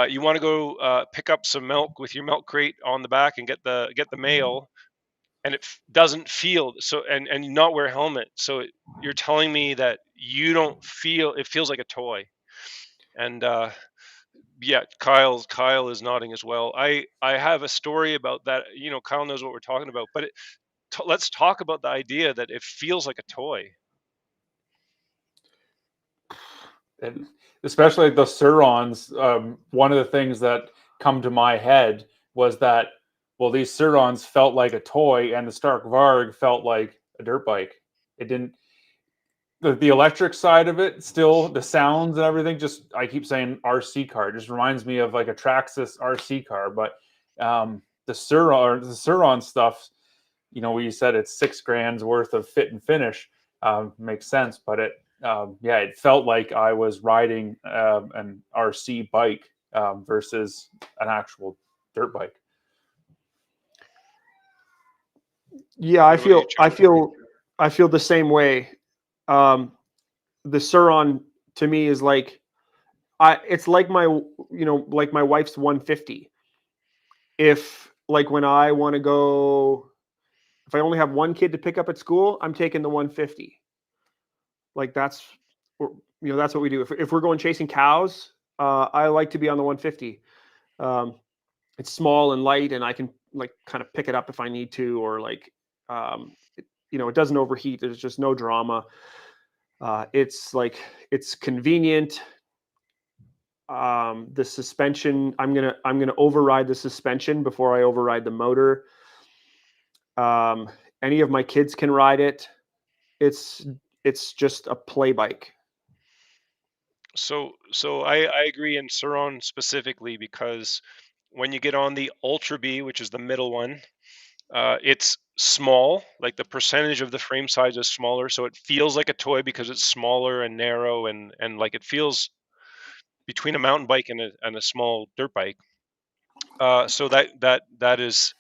You want to go pick up some milk with your milk crate on the back and get the mail, and it doesn't feel so, and not wear a helmet. So you're telling me that you don't feel, it feels like a toy. And yeah, Kyle is nodding as well. I have a story about that. Kyle knows what we're talking about, but let's talk about the idea that it feels like a toy. And especially the Sur-Rons, one of the things that come to my head was that, well, these Sur-Rons felt like a toy, and the Starkvarg felt like a dirt bike. It didn't. The electric side of it, still the sounds and everything. Just I keep saying RC car. It just reminds me of like a Traxxas RC car. But the Sur-Ron stuff, where you said it's $6,000 worth of fit and finish, makes sense. But it felt like I was riding an RC bike versus an actual dirt bike. Yeah, I feel the same way. The Sur-Ron to me is like, it's like my wife's 150. If like when I want to go, if I only have one kid to pick up at school, I'm taking the 150. Like that's what we do. If we're going chasing cows, I like to be on the 150. It's small and light, and I can like kind of pick it up if I need to, or like, it doesn't overheat. There's just no drama. It's convenient. The suspension, I'm gonna override the suspension before I override the motor. Any of my kids can ride it. It's just a play bike. So I agree in Sur-Ron specifically, because when you get on the Ultra B, which is the middle one, it's small. Like the percentage of the frame size is smaller, so it feels like a toy because it's smaller and narrow, and like it feels between a mountain bike and a small dirt bike. So that is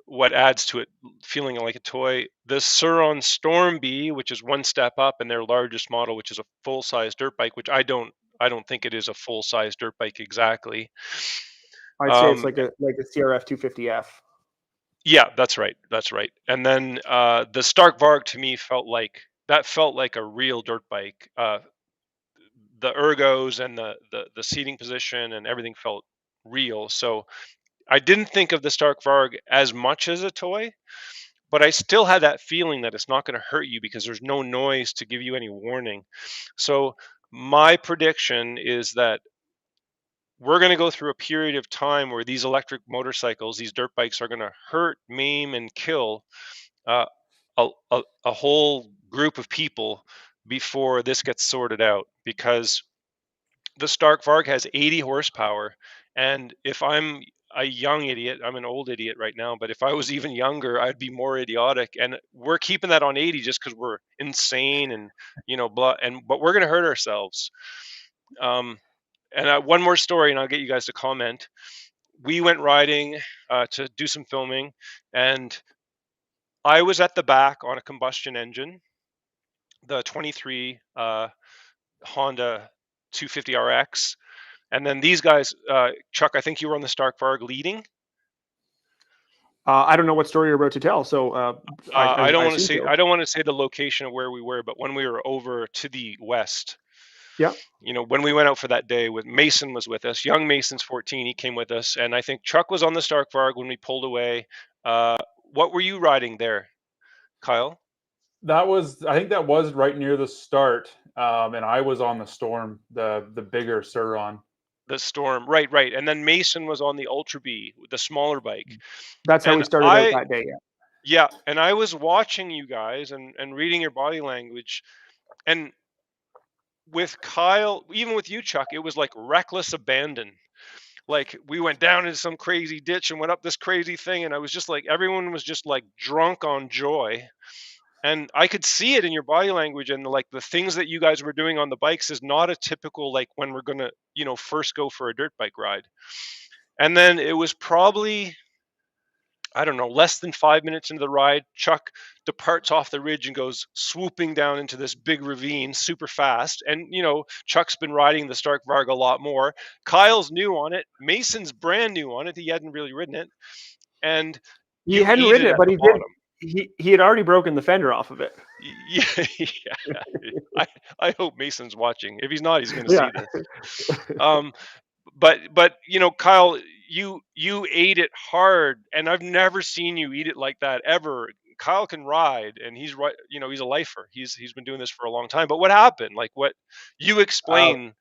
what adds to it feeling like a toy. The Sur-Ron Storm B, which is one step up, and their largest model, which is a full-size dirt bike, which I don't think it is a full-size dirt bike exactly. I'd say it's like a CRF 250F. Yeah, that's right. And then the Starkvarg to me felt like a real dirt bike. The ergos and the seating position and everything felt real. So I didn't think of the Stark Varg as much as a toy, but I still had that feeling that it's not going to hurt you because there's no noise to give you any warning. So my prediction is that we're going to go through a period of time where these electric motorcycles, these dirt bikes, are going to hurt, maim, and kill uh, a whole group of people before this gets sorted out, because the Stark Varg has 80 horsepower. And if I'm a young idiot, I'm an old idiot right now, but if I was even younger, I'd be more idiotic. And we're keeping that on 80 just because we're insane and, but we're going to hurt ourselves. And one more story, and I'll get you guys to comment. We went riding to do some filming, and I was at the back on a combustion engine, the 23 Honda 250RX. And then these guys, Chuck, I think you were on the Stark Varg leading. I don't know what story you're about to tell, so I don't want to assume say so. I don't want to say the location of where we were, but when we were over to the west, Yeah. When we went out for that day, with Mason was with us. Young Mason's 14. He came with us, and I think Chuck was on the Stark Varg when we pulled away. What were you riding there, Kyle? I think that was right near the start, and I was on the Storm, the bigger Suron. The Storm, right. And then Mason was on the Ultra B, the smaller bike. That's how we started out that day. Yeah, and I was watching you guys and reading your body language, and with Kyle, even with you, Chuck, it was like reckless abandon. Like we went down into some crazy ditch and went up this crazy thing, and I was just like, everyone was just like drunk on joy. And I could see it in your body language, and like the things that you guys were doing on the bikes is not a typical, like when we're gonna, first go for a dirt bike ride. And then it was probably, I don't know, less than 5 minutes into the ride, Chuck departs off the ridge and goes swooping down into this big ravine super fast. And, Chuck's been riding the Stark Varg a lot more. Kyle's new on it. Mason's brand new on it. He hadn't really ridden it. And he hadn't ridden it, but he did. He had already broken the fender off of it. Yeah. I hope Mason's watching. If he's not, he's going to see this. But Kyle, you ate it hard, and I've never seen you eat it like that ever. Kyle can ride, and he's right. He's a lifer. He's been doing this for a long time. But what happened? Like, what you explain?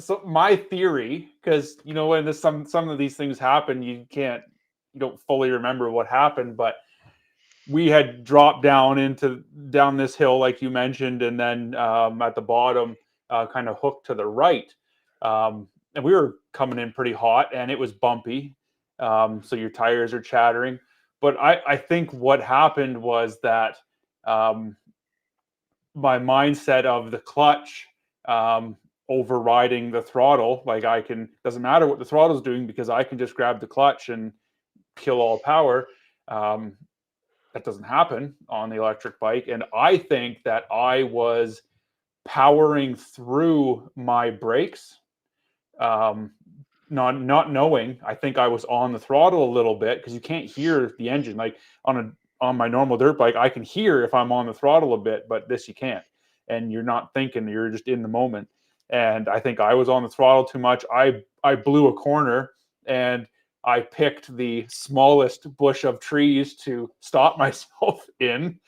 So my theory, because when some of these things happen, you don't fully remember what happened, but we had dropped down this hill, like you mentioned, and then at the bottom, kind of hooked to the right. And we were coming in pretty hot, and it was bumpy. So your tires are chattering. But I think what happened was that my mindset of the clutch overriding the throttle, doesn't matter what the throttle's doing because I can just grab the clutch and kill all power. That doesn't happen on the electric bike. And I think that I was powering through my brakes, not knowing. I think I was on the throttle a little bit because you can't hear the engine. Like on my normal dirt bike, I can hear if I'm on the throttle a bit, but this you can't. And you're not thinking, you're just in the moment. And I think I was on the throttle too much. I blew a corner, and I picked the smallest bush of trees to stop myself in,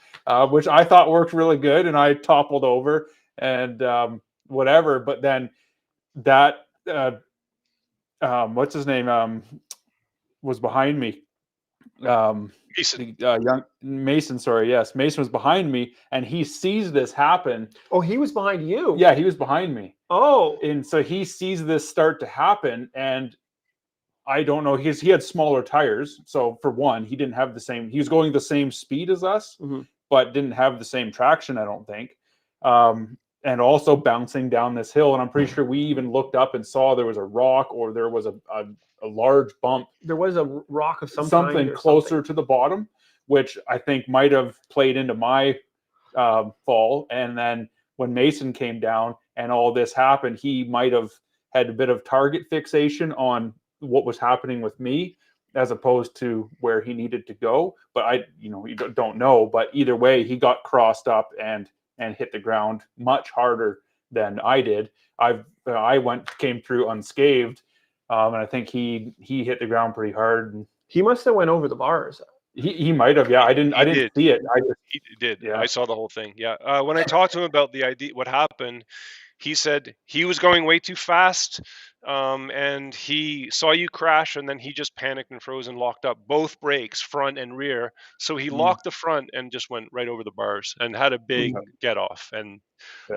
which I thought worked really good. And I toppled over and whatever. But then that, what's his name, was behind me. Mason. Young Mason, sorry, yes. Mason was behind me, and he sees this happen. Oh, he was behind you? Yeah, he was behind me. Oh. And so he sees this start to happen, and I don't know. He had smaller tires. So for one, he was going the same speed as us, but didn't have the same traction, I don't think. And also bouncing down this hill. And I'm pretty sure we even looked up and saw there was a rock, or there was a large bump. There was a rock of something closer to the bottom, which I think might have played into my fall. And then when Mason came down and all this happened, he might have had a bit of target fixation on what was happening with me as opposed to where he needed to go. But you don't know. But either way, he got crossed up and hit the ground much harder than I did. I came through unscathed. And I think he hit the ground pretty hard. And He must have went over the bars. he might have. Yeah, I didn't did. see it. He did. Yeah. I saw the whole thing. Yeah. When I talked to him about the idea, what happened, he said he was going way too fast, and he saw you crash, and then he just panicked and froze and locked up both brakes, front and rear. So he locked the front and just went right over the bars and had a big get off. And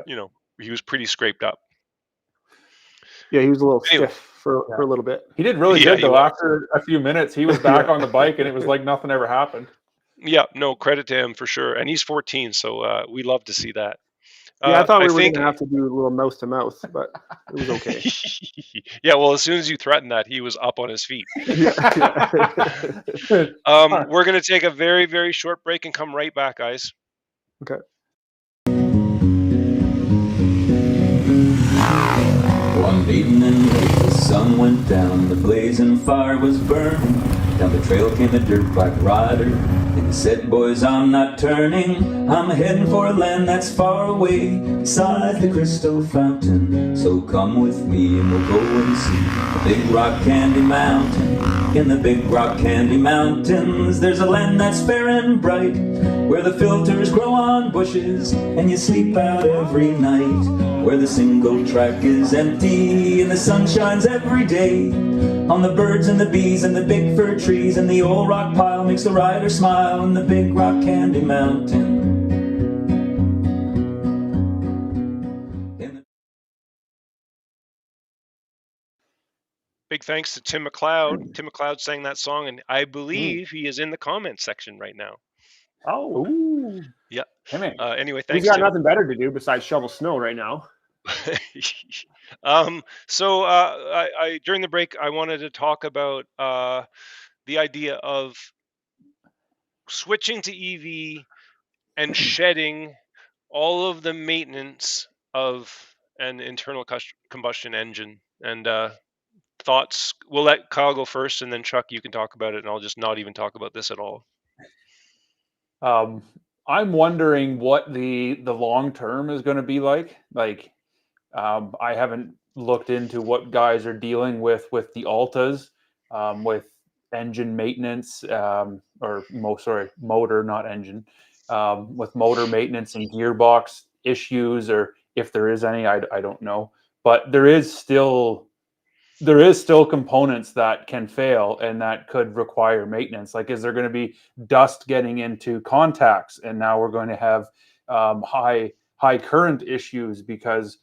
Yeah. he was pretty scraped up. Yeah, he was a little Anyway. stiff for a little bit. He did really Yeah, good he though. was. After a few minutes, he was back on the bike, and it was like nothing ever happened. Yeah, no, credit to him for sure. And he's 14, so we love to see that. Yeah, I thought we were think going to have to do a little mouth to mouth, but it was okay. Yeah, well, as soon as you threatened that, he was up on his feet. We're going to take a very, very short break and come right back, guys. Okay. One evening late, the sun went down, the blazing fire was burning. Down the trail came a dirt bike rider, and he said, boys, I'm not turning. I'm heading for a land that's far away, beside the crystal fountain. So come with me and we'll go and see the big rock candy mountain. In the big rock candy mountains, there's a land that's fair and bright, where the filters grow on bushes, and you sleep out every night. Where the single track is empty, and the sun shines every day on the birds and the bees and the big fir trees, and the old rock pile makes the rider smile in the big rock candy mountain. Big thanks to Tim McLeod. Tim McLeod sang that song, and I believe he is in the comments section right now. Oh, Ooh. Yeah. Timmy. Anyway, thanks. he's got Tim. nothing better to do besides shovel snow right now. So I during the break, I wanted to talk about the idea of switching to EV and shedding all of the maintenance of an internal combustion engine. And thoughts. We'll let Kyle go first, and then Chuck, you can talk about it, and I'll just not even talk about this at all. I'm wondering what the long term is going to be like. Like, I haven't looked into what guys are dealing with the Altas, with engine maintenance, motor, not engine, with motor maintenance and gearbox issues, or if there is any, I don't know. But there is still components that can fail and that could require maintenance. Like, is there going to be dust getting into contacts, and now we're going to have high current issues because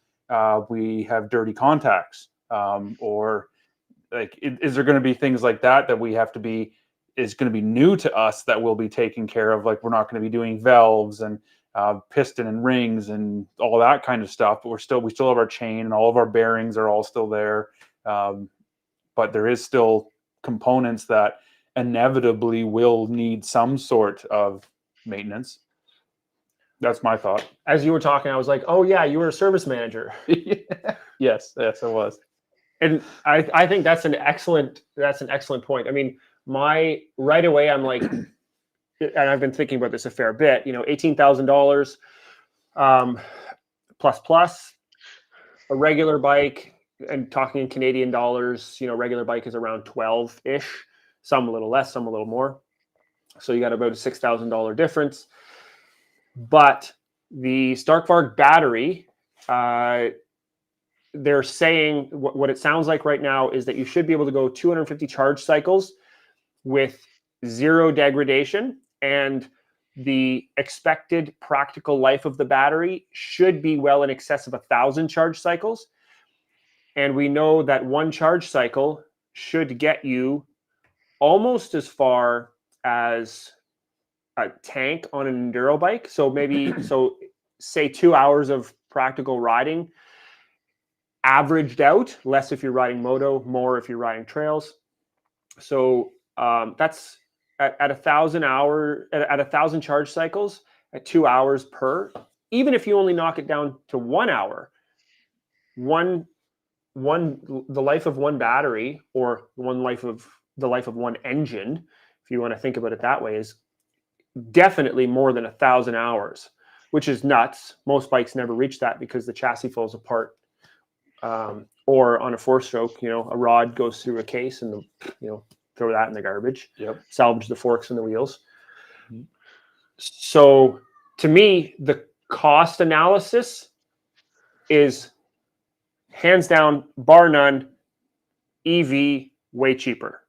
we have dirty contacts, or like, is there going to be things like that we have to be, is going to be new to us that we'll be taking care of? Like, we're not going to be doing valves and piston and rings and all that kind of stuff, but we still have our chain, and all of our bearings are all still there. But there is still components that inevitably will need some sort of maintenance. That's my thought. As you were talking, I was like, "Oh yeah, you were a service manager." Yes, it was. And I think that's an excellent point. I mean, right away, I'm like, and I've been thinking about this a fair bit. $18,000 plus a regular bike. And talking in Canadian dollars, regular bike is around 12-ish, some a little less, some a little more. So you got about a $6,000 difference. But the Starkvarg battery, they're saying what it sounds like right now is that you should be able to go 250 charge cycles with zero degradation, and the expected practical life of the battery should be well in excess of 1,000 charge cycles. And we know that one charge cycle should get you almost as far as a tank on an enduro bike. So say 2 hours of practical riding, averaged out, less if you're riding moto, more if you're riding trails. So that's at 1,000 charge cycles at 2 hours per. Even if you only knock it down to 1 hour, the life of one battery, or the life of one engine, if you want to think about it that way, is definitely more than 1,000 hours, which is nuts. Most bikes never reach that because the chassis falls apart or on a 4-stroke, a rod goes through a case and throw that in the garbage. Yep. Salvage the forks and the wheels. So to me, the cost analysis is hands down, bar none, EV way cheaper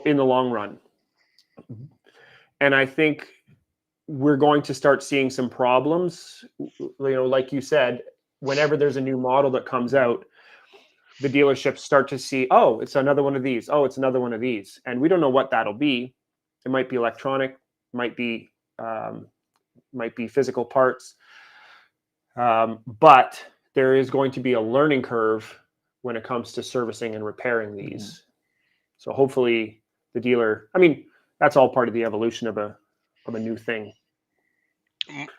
in the long run. And I think we're going to start seeing some problems. Like you said, whenever there's a new model that comes out, the dealerships start to see, oh, it's another one of these. Oh, it's another one of these. And we don't know what that'll be. It might be electronic, might be physical parts. But there is going to be a learning curve when it comes to servicing and repairing these. So hopefully the dealer, that's all part of the evolution of a new thing.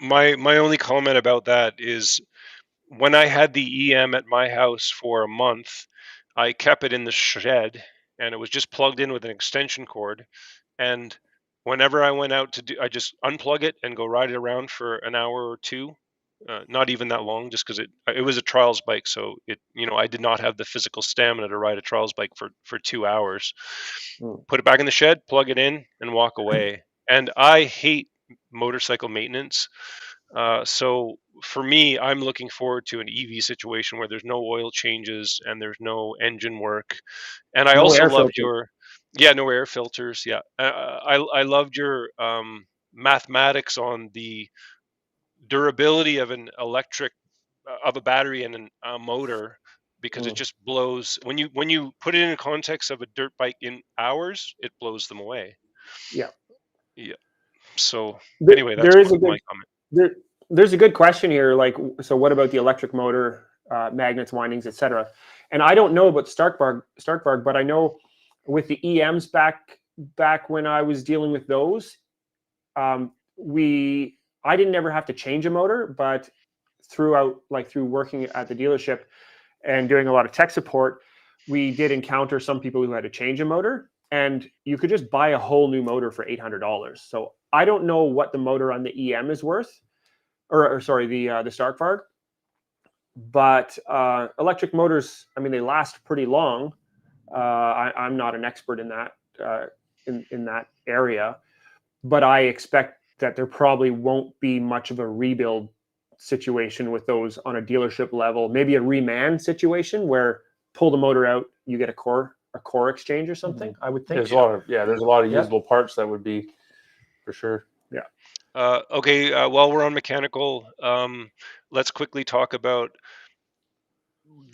My only comment about that is, when I had the EM at my house for a month, I kept it in the shed, and it was just plugged in with an extension cord. And whenever I went out I just unplug it and go ride it around for an hour or two. Not even that long, just because it was a trials bike, so I did not have the physical stamina to ride a trials bike for 2 hours. Put it back in the shed, plug it in, and walk away. And I hate motorcycle maintenance, so for me, I'm looking forward to an EV situation where there's no oil changes and there's no engine work. And I also loved no air filters. Yeah, I loved your mathematics on the durability of an electric of a battery and a motor, because it just blows when you put it in the context of a dirt bike in hours, it blows them away. Yeah. So anyway, that's my comment. There's a good question here. So what about the electric motor, magnets, windings, etc.? And I don't know about Starkvarg, but I know with the EMs back when I was dealing with those, I didn't ever have to change a motor, but through working at the dealership and doing a lot of tech support, we did encounter some people who had to change a motor, and you could just buy a whole new motor for $800. So I don't know what the motor on the EM is worth, or sorry, the Starkvarg, but electric motors, they last pretty long. I'm not an expert in that in that area, but I expect that there probably won't be much of a rebuild situation with those on a dealership level. Maybe a reman situation where pull the motor out, you get a core exchange or something. I would think there's a lot of usable parts that would be for sure. Yeah. Okay. While we're on mechanical, let's quickly talk about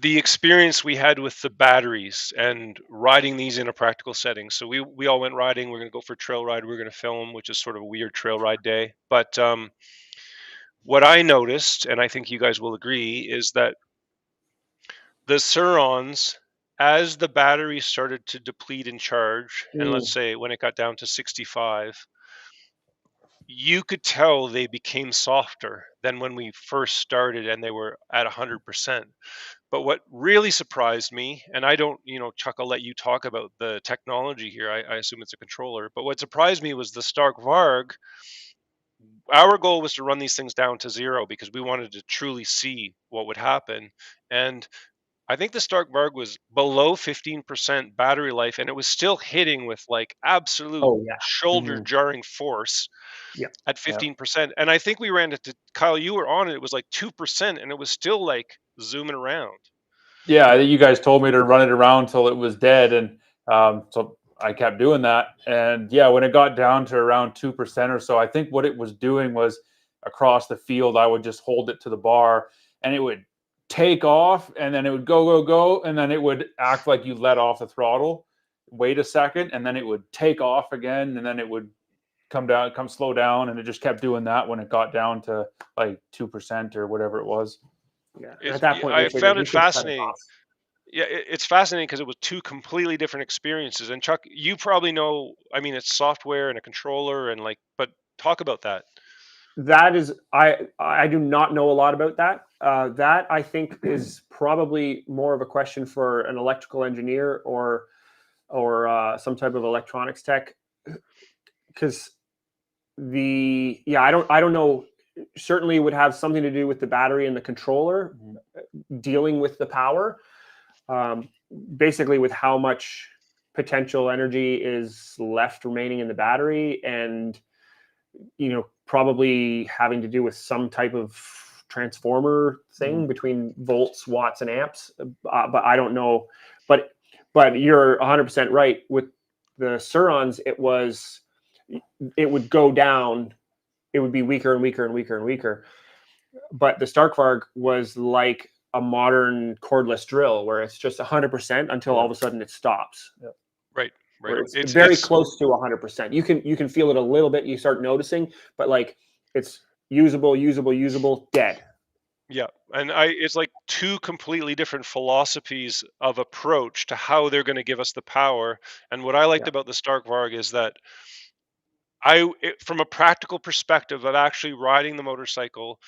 the experience we had with the batteries and riding these in a practical setting. So we all went riding. We're going to go for a trail ride. We're going to film, which is sort of a weird trail ride day. But what I noticed, and I think you guys will agree, is that the Surons, as the battery started to deplete in charge, and let's say when it got down to 65, you could tell they became softer than when we first started and they were at 100%. But what really surprised me, and I don't, Chuck, I'll let you talk about the technology here. I assume it's a controller. But what surprised me was the Starkvarg. Our goal was to run these things down to zero because we wanted to truly see what would happen. And I think the Starkvarg was below 15% battery life, and it was still hitting with absolute shoulder jarring force at 15%. And I think we ran it to Kyle, you were on it. It was 2%, and it was still zooming around. Yeah, you guys told me to run it around till it was dead, and so I kept doing that. And when it got down to around 2% or so, I think what it was doing was across the field, I would just hold it to the bar, and it would take off, and then it would go, and then it would act like you let off the throttle, wait a second, and then it would take off again, and then it would come slow down, and it just kept doing that when it got down to 2% or whatever it was. Yeah, at that point, I found it fascinating. Yeah, it's fascinating because it was two completely different experiences. And Chuck, you probably know, it's software and a controller and but talk about that. That is, I do not know a lot about that. That I think is probably more of a question for an electrical engineer or some type of electronics tech, because I don't know. Certainly, it would have something to do with the battery and the controller dealing with the power. basically with how much potential energy is left remaining in the battery, and probably having to do with some type of transformer thing between volts, watts, and amps. But I don't know. But you're 100% right. With the Surons, it would go down. It would be weaker and weaker and weaker and weaker. But the Starkvarg was like a modern cordless drill, where it's just 100% until all of a sudden it stops. Right. It's very close to 100%. You can feel it a little bit. You start noticing, but like it's usable, dead. Yeah, and it's like two completely different philosophies of approach to how they're going to give us the power. And what I liked about the Starkvarg is that from a practical perspective of actually riding the motorcycle,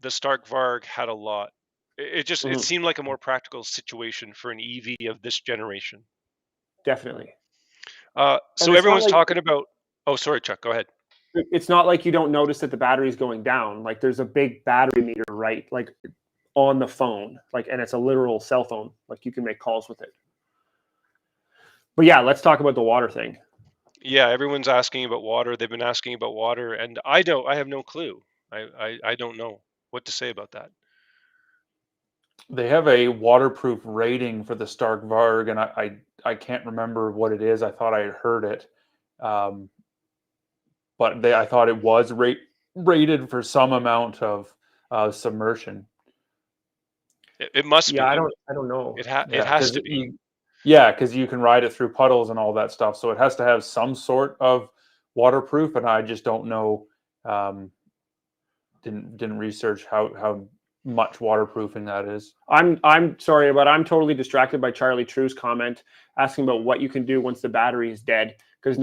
the Starkvarg had a lot. It seemed like a more practical situation for an EV of this generation. Definitely. So everyone's talking about. Oh, sorry, Chuck. Go ahead. It's not like you don't notice that the battery's going down. Like there's a big battery meter, right? Like on the phone, and it's a literal cell phone. Like you can make calls with it. But yeah, let's talk about the water thing. Yeah, everyone's asking about water. They've been asking about water, and I have no clue. I don't know what to say about that. They have a waterproof rating for the Starkvarg, and I can't remember what it is. I thought I had heard it. But I thought it was rated for some amount of submersion. It must be. Yeah, I don't know. It has to be. Because you can ride it through puddles and all that stuff. So it has to have some sort of waterproof, and I just don't know. Didn't research how much waterproofing that is. I'm sorry, but I'm totally distracted by Charlie True's comment asking about what you can do once the battery is dead, because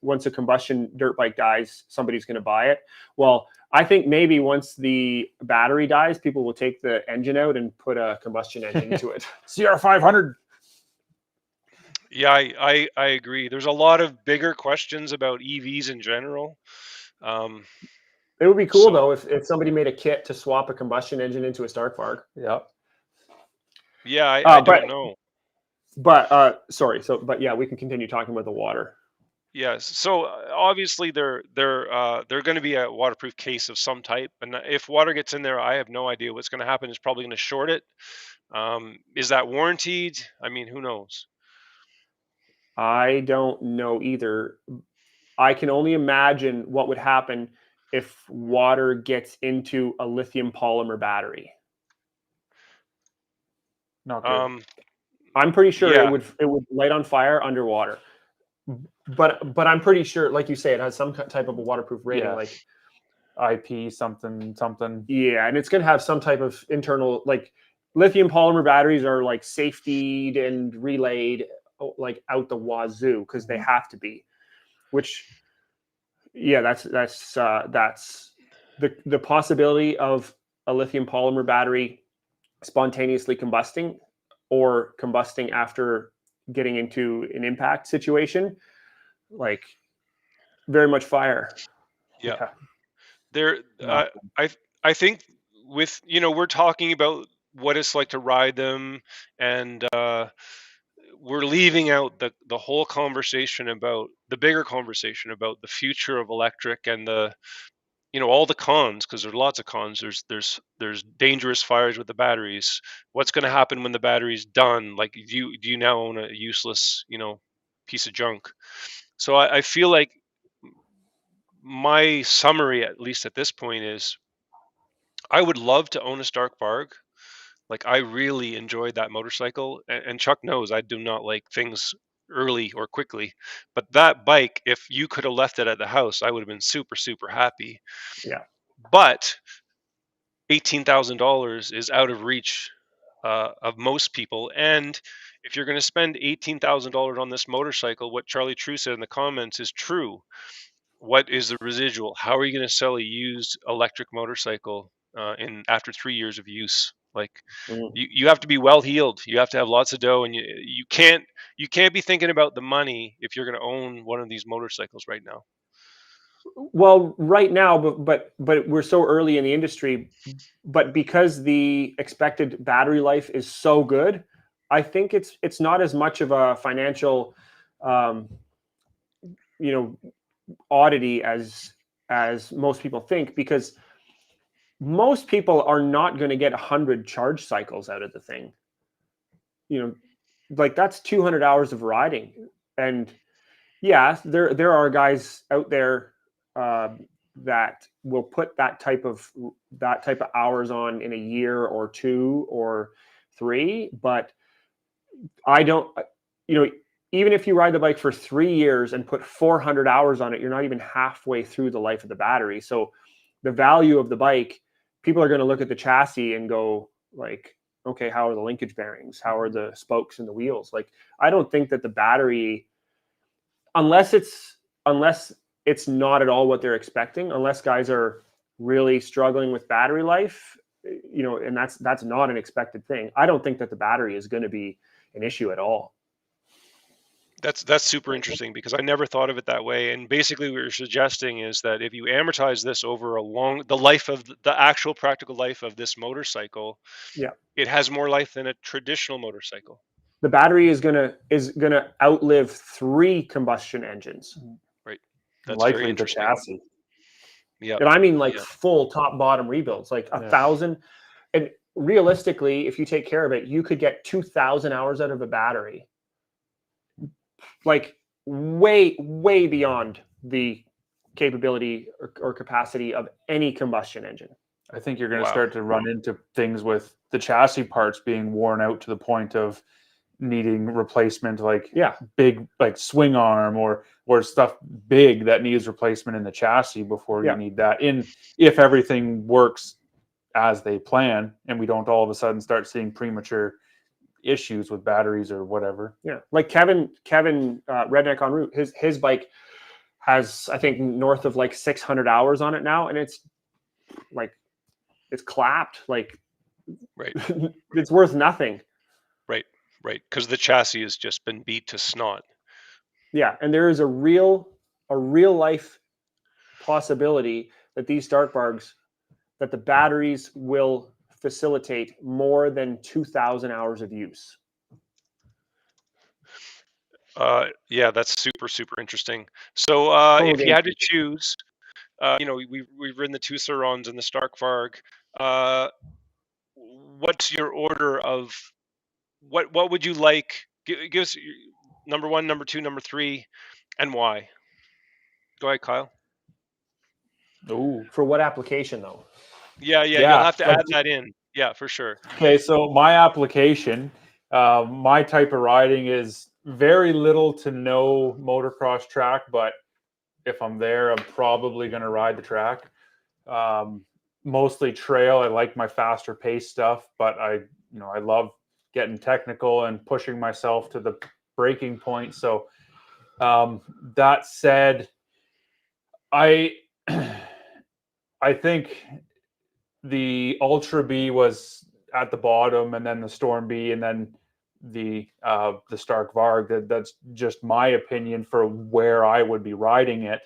once a combustion dirt bike dies, somebody's gonna buy it. Well, I think maybe once the battery dies, people will take the engine out and put a combustion engine into it. CR500. Yeah, I agree. There's a lot of bigger questions about EVs in general. It would be cool though if somebody made a kit to swap a combustion engine into a Starkvarg. Yeah. Yeah, I don't know. But but yeah, we can continue talking about the water. Yes. So obviously they're going to be a waterproof case of some type, and if water gets in there, I have no idea what's going to happen. It's probably going to short it. Is that warranted? I mean, who knows? I don't know either. I can only imagine what would happen if water gets into a lithium polymer battery. Not good. I'm pretty sure it would light on fire underwater. But I'm pretty sure, like you say, it has some type of a waterproof rating, like IP something. Yeah, and it's going to have some type of internal, like lithium polymer batteries are like safetied and relayed like out the wazoo because they have to be. Which, yeah, that's the possibility of a lithium polymer battery spontaneously combusting or combusting after getting into an impact situation, like very much fire. Yeah. There, I think with, we're talking about what it's like to ride them, and we're leaving out the whole conversation about the bigger conversation about the future of electric and all the cons, because there's lots of cons. There's dangerous fires with the batteries. What's going to happen when the battery's done? Like, do you now own a useless, piece of junk? So I feel like my summary, at least at this point, is I would love to own a Starkvarg. Like, I really enjoyed that motorcycle, and Chuck knows I do not like things early or quickly. But that bike, if you could have left it at the house, I would have been super, super happy. Yeah. But $18,000 is out of reach of most people. And if you're going to spend $18,000 on this motorcycle, what Charlie True said in the comments is true. What is the residual? How are you going to sell a used electric motorcycle after 3 years of use? Like, you have to be well heeled. You have to have lots of dough, and you can't be thinking about the money if you're going to own one of these motorcycles right now. Well, right now, but we're so early in the industry, but because the expected battery life is so good, I think it's not as much of a financial, um, you know, oddity as most people think, because most people are not going to get 100 charge cycles out of the thing. You know, like that's 200 hours of riding, and yeah, there are guys out there that will put that type of hours on in a year or 2 or 3, but I don't. You know, even if you ride the bike for 3 years and put 400 hours on it, you're not even halfway through the life of the battery. So the value of the bike, people are going to look at the chassis and go like, okay, how are the linkage bearings? How are the spokes and the wheels? Like, I don't think that the battery, unless it's not at all what they're expecting, unless guys are really struggling with battery life, you know, and that's not an expected thing. I don't think that the battery is going to be an issue at all. That's super interesting because I never thought of it that way. And basically, what you're suggesting is that if you amortize this over the life of the actual practical life of this motorcycle, Yeah, it has more life than a traditional motorcycle. the battery is gonna outlive 3 combustion engines. Right. That's Likely very the interesting. chassis. Yeah. And I mean like full top bottom rebuilds, like 1,000. And realistically, if you take care of it, you could get 2,000 hours out of a battery. Like way beyond the capability or capacity of any combustion engine. I think you're going to start to run into things with the chassis parts being worn out to the point of needing replacement, like big, like swing arm or stuff big that needs replacement in the chassis before you need that in, if everything works as they plan and we don't all of a sudden start seeing premature issues with batteries or whatever. Yeah, like Kevin Redneck en route, his bike has, I think, north of like 600 hours on it now, and it's like it's clapped, like right. It's worth nothing. Right, because the chassis has just been beat to snot. Yeah, and there is a real life possibility that these start bargs, that the batteries will facilitate more than 2,000 hours of use. Yeah, that's super interesting. So if you had to choose, you know, we've ridden the two Surons and the Stark Varg. What's your order of what would you like? Give us number 1, number 2, number 3, and why. Go ahead, Kyle. Oh, for what application though? Yeah, you'll have to add that in. Yeah, for sure. Okay, so my application, my type of riding is very little to no motocross track, but if I'm there, I'm probably going to ride the track. Mostly trail. I like my faster pace stuff, but I love getting technical and pushing myself to the breaking point. So that said, I think the Ultra B was at the bottom, and then the Storm B, and then the Stark Varg. That's just my opinion for where I would be riding it.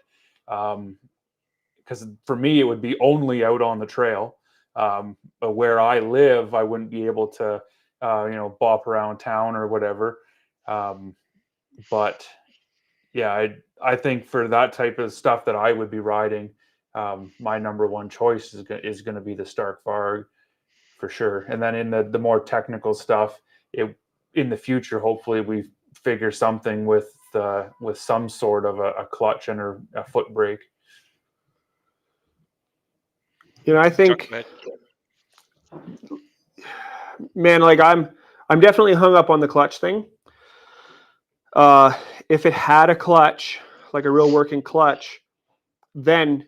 Because for me, it would be only out on the trail. But where I live, I wouldn't be able to, bop around town or whatever. But yeah, I think for that type of stuff that I would be riding, my number one choice is going to be the Stark Varg for sure. And then in the more technical stuff, in the future, hopefully we figure something with some sort of a clutch and or a foot brake. You know, I think, man, like I'm definitely hung up on the clutch thing. If it had a clutch, like a real working clutch, then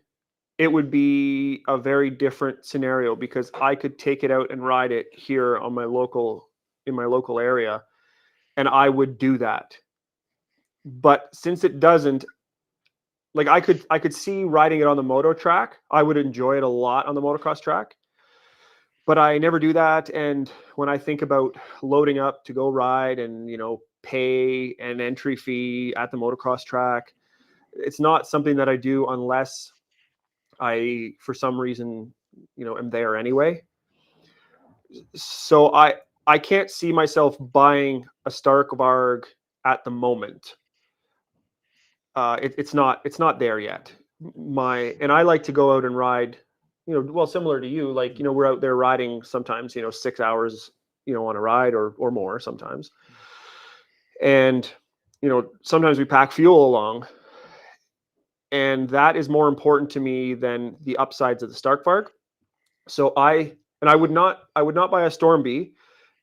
it would be a very different scenario, because I could take it out and ride it here in my local area, and I would do that. But since it doesn't, like I could see riding it on the moto track. I would enjoy it a lot on the motocross track, but I never do that. And when I think about loading up to go ride and, pay an entry fee at the motocross track, it's not something that I do unless I, for some reason, am there anyway. So I can't see myself buying a Stark Varg at the moment. It's not there yet. And I like to go out and ride, well, similar to you, like, we're out there riding sometimes, 6 hours, on a ride or more sometimes. And, sometimes we pack fuel along, and that is more important to me than the upsides of the Stark Varg. So I would not buy a Storm Bee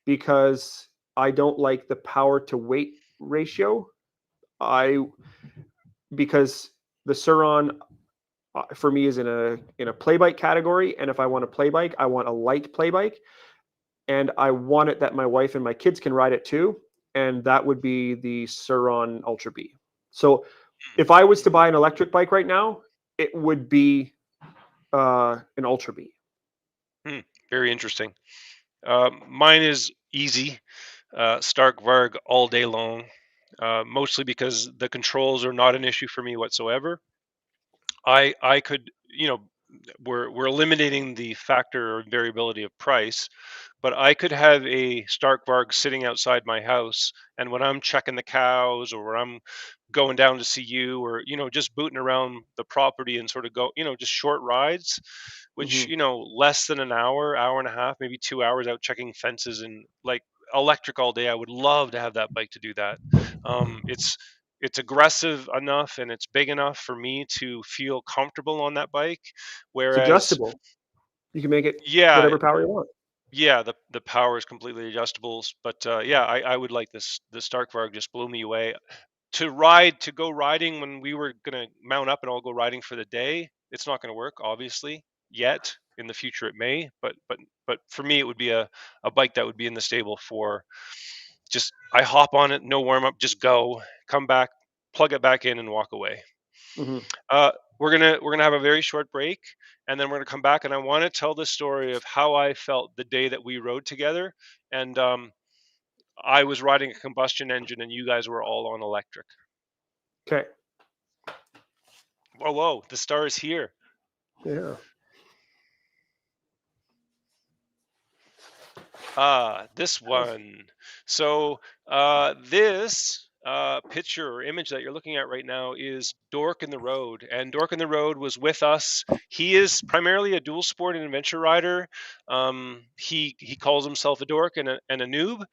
because I don't like the power to weight ratio. Because the Suron for me is in a play bike category, and if I want a play bike, I want a light play bike, and I want it that my wife and my kids can ride it too, and that would be the Suron Ultra B. So if I was to buy an electric bike right now, it would be an Ultra B. Very interesting. Mine is easy. Stark Varg all day long, mostly because the controls are not an issue for me whatsoever. I could, we're eliminating the factor or variability of price, but I could have a Stark Varg sitting outside my house, and when I'm checking the cows or when I'm going down to see you, or just booting around the property and sort of go, just short rides, which less than an hour, hour and a half, maybe 2 hours out checking fences and like electric all day. I would love to have that bike to do that. It's aggressive enough and it's big enough for me to feel comfortable on that bike. It's Whereas, adjustable. You can make it yeah, whatever power you want. yeah, the power is completely adjustable. But yeah, I would like this. The Stark Varg just blew me away. To go riding when we were gonna mount up and all go riding for the day, it's not gonna work, obviously, yet. In the future, it may. But for me, it would be a bike that would be in the stable for just I hop on it, no warm up, just go, come back, plug it back in, and walk away. Mm-hmm. We're gonna have a very short break, and then we're gonna come back, and I want to tell the story of how I felt the day that we rode together, and I was riding a combustion engine, and you guys were all on electric. Okay. Whoa, the star is here. Yeah. This one. So this picture or image that you're looking at right now is Dork in the Road, and Dork in the Road was with us. He is primarily a dual sport and adventure rider. He calls himself a dork and a noob.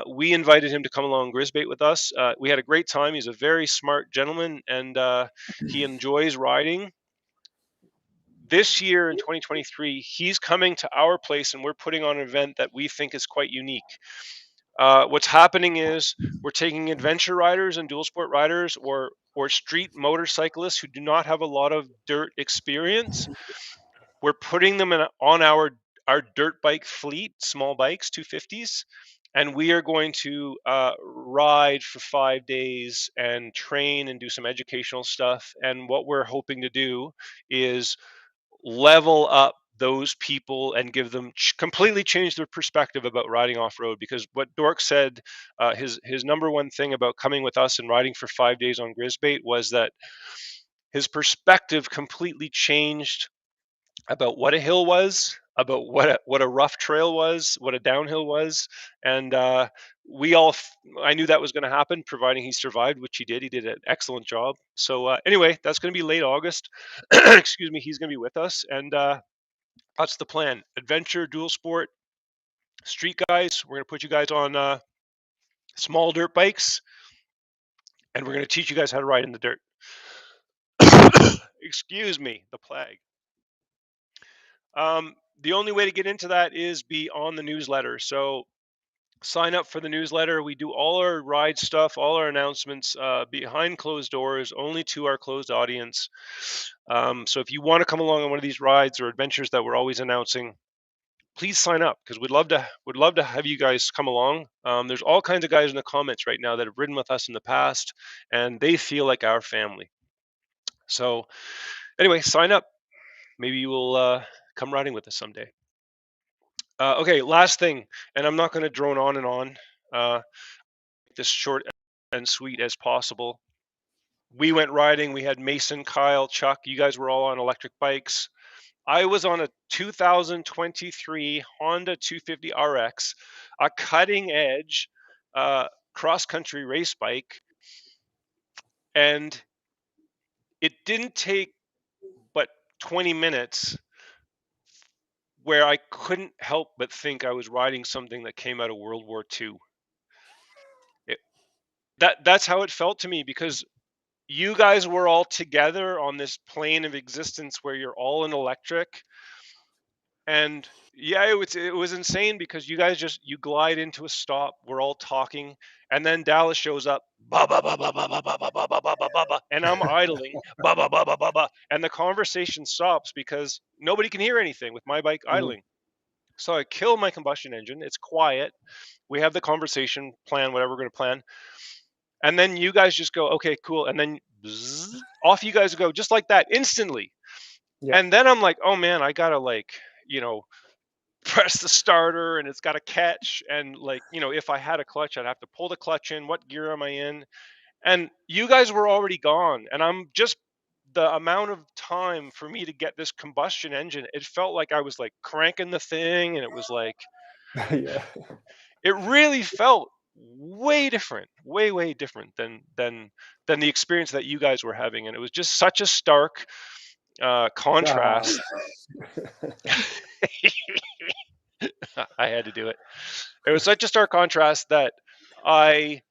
We invited him to come along Grisbait with us. We had a great time. He's a very smart gentleman, and he enjoys riding. This year in 2023, he's coming to our place, and we're putting on an event that we think is quite unique. What's happening is we're taking adventure riders and dual sport riders or street motorcyclists who do not have a lot of dirt experience. We're putting them on our dirt bike fleet, small bikes, 250s, and we are going to ride for 5 days and train and do some educational stuff. And what we're hoping to do is level up those people and give them completely change their perspective about riding off road. Because what Dork said, his number one thing about coming with us and riding for 5 days on Grisbait was that his perspective completely changed about what a hill was, about what a rough trail was, what a downhill was, and I knew that was going to happen, providing he survived, which he did. He did an excellent job. So anyway, that's going to be late August. Excuse me. He's going to be with us, and that's the plan. Adventure, dual sport, street guys. We're going to put you guys on small dirt bikes, and we're going to teach you guys how to ride in the dirt. Excuse me, the plague. The only way to get into that is be on the newsletter. So sign up for the newsletter. We do all our ride stuff, all our announcements behind closed doors, only to our closed audience. So if you want to come along on one of these rides or adventures that we're always announcing, please sign up, because we'd love to have you guys come along. There's all kinds of guys in the comments right now that have ridden with us in the past, and they feel like our family. So anyway, sign up. Maybe you will come riding with us someday. Okay, last thing, and I'm not going to drone on and on. This short and sweet as possible. we went riding. We had Mason, Kyle, Chuck. You guys were all on electric bikes. I was on a 2023 Honda 250 RX, a cutting edge cross country race bike. And it didn't take but 20 minutes where I couldn't help but think I was riding something that came out of World War II. That's how it felt to me, because you guys were all together on this plane of existence where you're all in electric. And yeah, it was insane, because you guys you glide into a stop, we're all talking, and then Dallas shows up, ba ba ba ba ba ba ba ba ba ba ba ba ba, and I'm idling, ba ba ba ba ba ba, and the conversation stops because nobody can hear anything with my bike idling. So I kill my combustion engine. It's quiet. We have the conversation, plan whatever we're going to plan, and then you guys just go, okay, cool, and then bzzz, off you guys go, just like that, instantly. Yeah. And then I'm like, oh man, I gotta press the starter, and it's got to catch, and if I had a clutch, I'd have to pull the clutch in. What gear am I in? And you guys were already gone, and I'm just, the amount of time for me to get this combustion engine, it felt like I was like cranking the thing, and it was like Yeah. it really felt way different, way different than the experience that you guys were having. And it was just such a stark contrast. I had to do it. It was such a stark contrast that I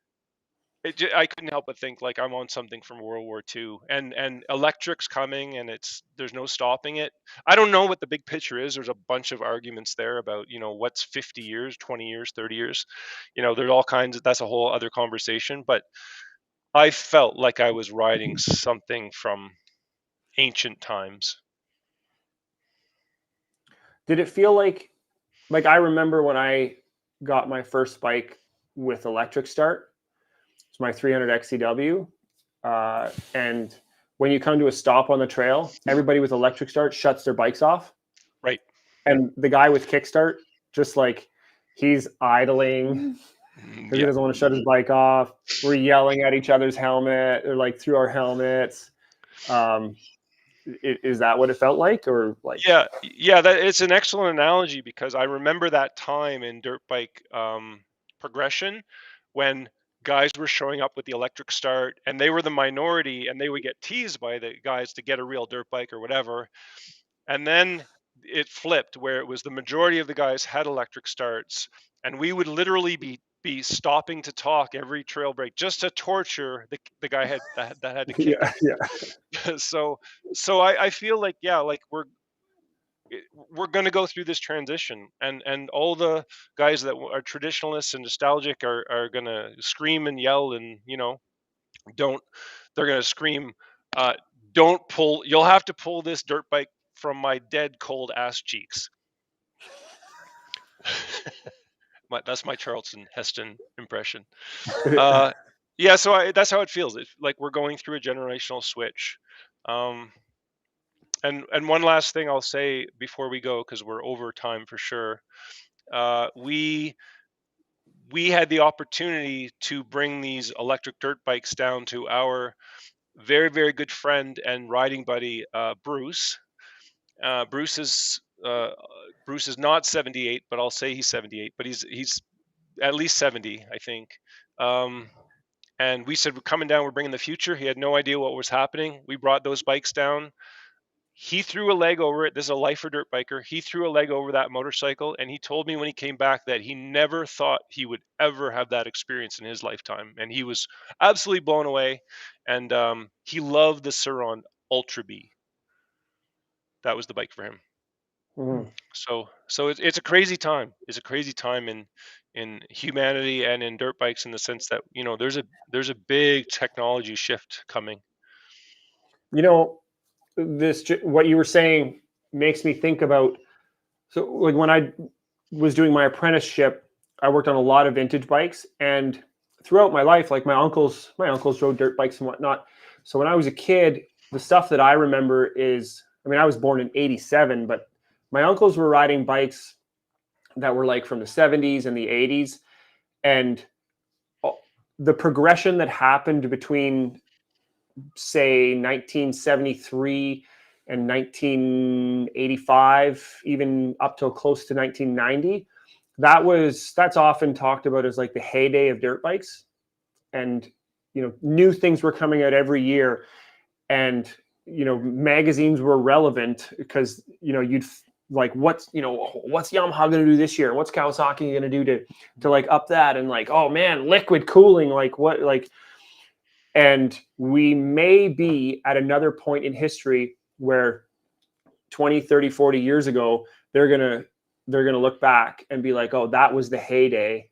couldn't help but think like I'm on something from World War II, and electric's coming, and there's no stopping it. I don't know what the big picture is. There's a bunch of arguments there about what's 50 years, 20 years, 30 years. There's all kinds of, that's a whole other conversation. But I felt like I was riding something from ancient times. Did it feel like I remember when I got my first bike with electric start? It's my 300 XCW. And when you come to a stop on the trail, everybody with electric start shuts their bikes off. Right. And the guy with kickstart, just like he's idling because he doesn't want to shut his bike off. We're yelling at each other's helmet, or like through our helmets. Is that what it felt like, or like? Yeah, it's an excellent analogy, because I remember that time in dirt bike progression when guys were showing up with the electric start, and they were the minority, and they would get teased by the guys to get a real dirt bike or whatever. And then it flipped, where it was the majority of the guys had electric starts, and we would literally be stopping to talk every trail break just to torture the guy that had to kick it. Yeah. So I feel like, yeah, like we're going to go through this transition, and all the guys that are traditionalists and nostalgic are going to scream and yell, and they're going to scream, you'll have to pull this dirt bike from my dead cold ass cheeks. That's my Charlton Heston impression. Yeah, so that's how it feels. It's like we're going through a generational switch. And one last thing I'll say before we go, because we're over time for sure. We had the opportunity to bring these electric dirt bikes down to our very, very good friend and riding buddy, Bruce. Bruce is not 78, but I'll say he's 78, but he's at least 70, I think. And we said, we're coming down, we're bringing the future. He had no idea what was happening. We brought those bikes down. He threw a leg over it. This is a lifer dirt biker. He threw a leg over that motorcycle, and he told me when he came back that he never thought he would ever have that experience in his lifetime. And he was absolutely blown away. And he loved the Sur-Ron Ultra B. That was the bike for him. Mm-hmm. So it's a crazy time. It's a crazy time in humanity and in dirt bikes, in the sense that there's a big technology shift coming. What you were saying makes me think about, so like when I was doing my apprenticeship, I worked on a lot of vintage bikes, and throughout my life, like my uncles drove dirt bikes and whatnot. So when I was a kid, the stuff that I remember is, I was born in '87, but my uncles were riding bikes that were like from the 70s and the 80s. And the progression that happened between say 1973 and 1985, even up till close to 1990, that's often talked about as like the heyday of dirt bikes. And, new things were coming out every year, and, magazines were relevant because, you'd like, what's Yamaha going to do this year? What's Kawasaki going to do to like up that? And like, oh man, liquid cooling, like what, like, and we may be at another point in history where 20, 30, 40 years ago, they're going to look back and be like, oh, that was the heyday.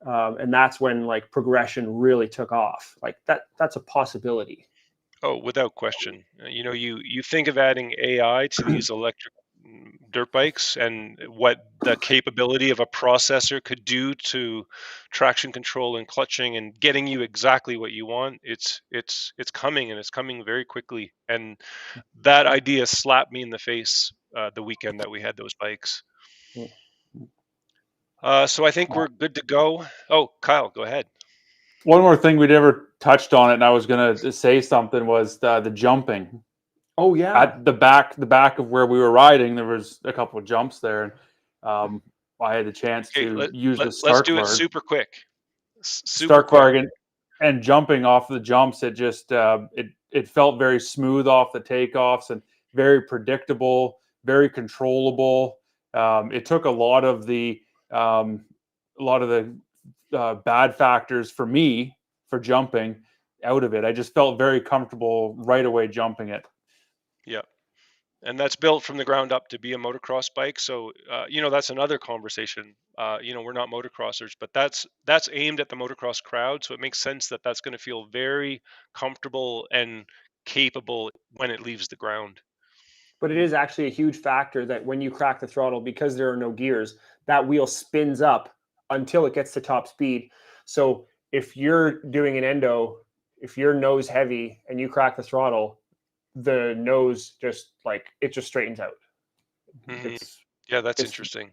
And that's when like progression really took off. Like that's a possibility. Oh, without question. You think of adding AI to these electric dirt bikes and what the capability of a processor could do to traction control and clutching and getting you exactly what you want. It's coming, and it's coming very quickly. And that idea slapped me in the face the weekend that we had those bikes. So I think we're good to go. Oh, Kyle, go ahead. One more thing we never touched on it, and I was going to say something, was the jumping. Oh yeah. At the back of where we were riding, there was a couple of jumps there. I had the chance to use the Stark Let's do it Varg. super quick. Stark Varg and jumping off the jumps, it just it felt very smooth off the takeoffs and very predictable, very controllable. It took a lot of the bad factors for me for jumping out of it. I just felt very comfortable right away jumping it. Yeah. And that's built from the ground up to be a motocross bike. So, that's another conversation. We're not motocrossers, but that's aimed at the motocross crowd. So it makes sense that that's going to feel very comfortable and capable when it leaves the ground. But it is actually a huge factor that when you crack the throttle, because there are no gears, that wheel spins up until it gets to top speed. So if you're doing an endo, if you're nose heavy and you crack the throttle, the nose just straightens out. Mm-hmm. That's interesting.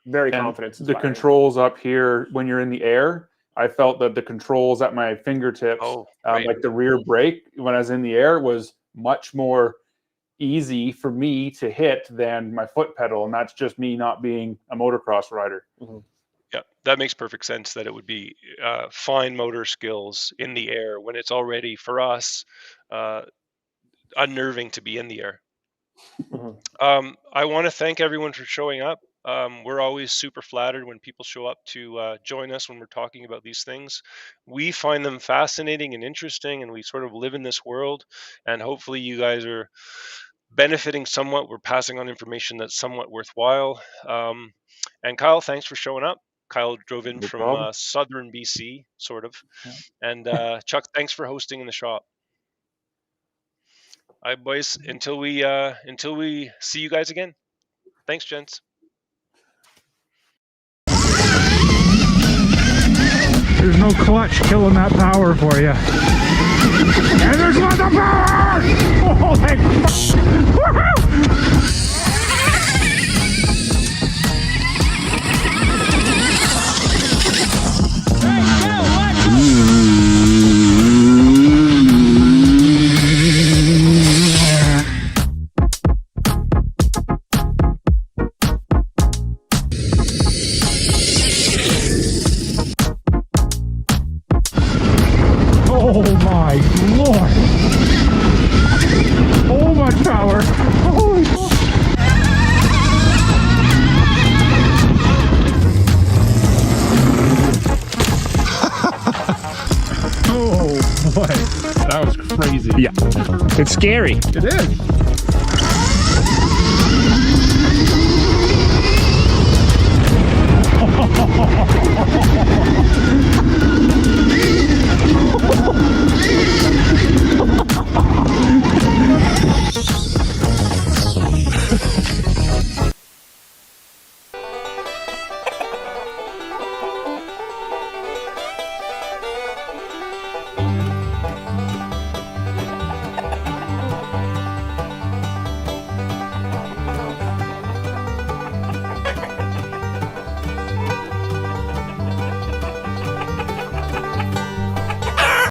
Very confident. The controls up here when you're in the air, I felt that the controls at my fingertips, like the rear brake when I was in the air, was much more easy for me to hit than my foot pedal, and that's just me not being a motocross rider. Mm-hmm. Yeah, that makes perfect sense that it would be fine motor skills in the air when it's already, for us, unnerving to be in the air. Mm-hmm. I want to thank everyone for showing up. We're always super flattered when people show up to join us when we're talking about these things. We find them fascinating and interesting, and we sort of live in this world, and hopefully you guys are benefiting somewhat. We're passing on information that's somewhat worthwhile. And Kyle, thanks for showing up. Kyle drove in from southern BC, sort of. Yeah. And Chuck, thanks for hosting in the shop. All right, boys, until we see you guys again. Thanks, gents. There's no clutch killing that power for you. And there's lots of power! Oh, thank Oh my lord! Oh, much power! Holy oh boy, that was crazy. Yeah, it's scary. It is.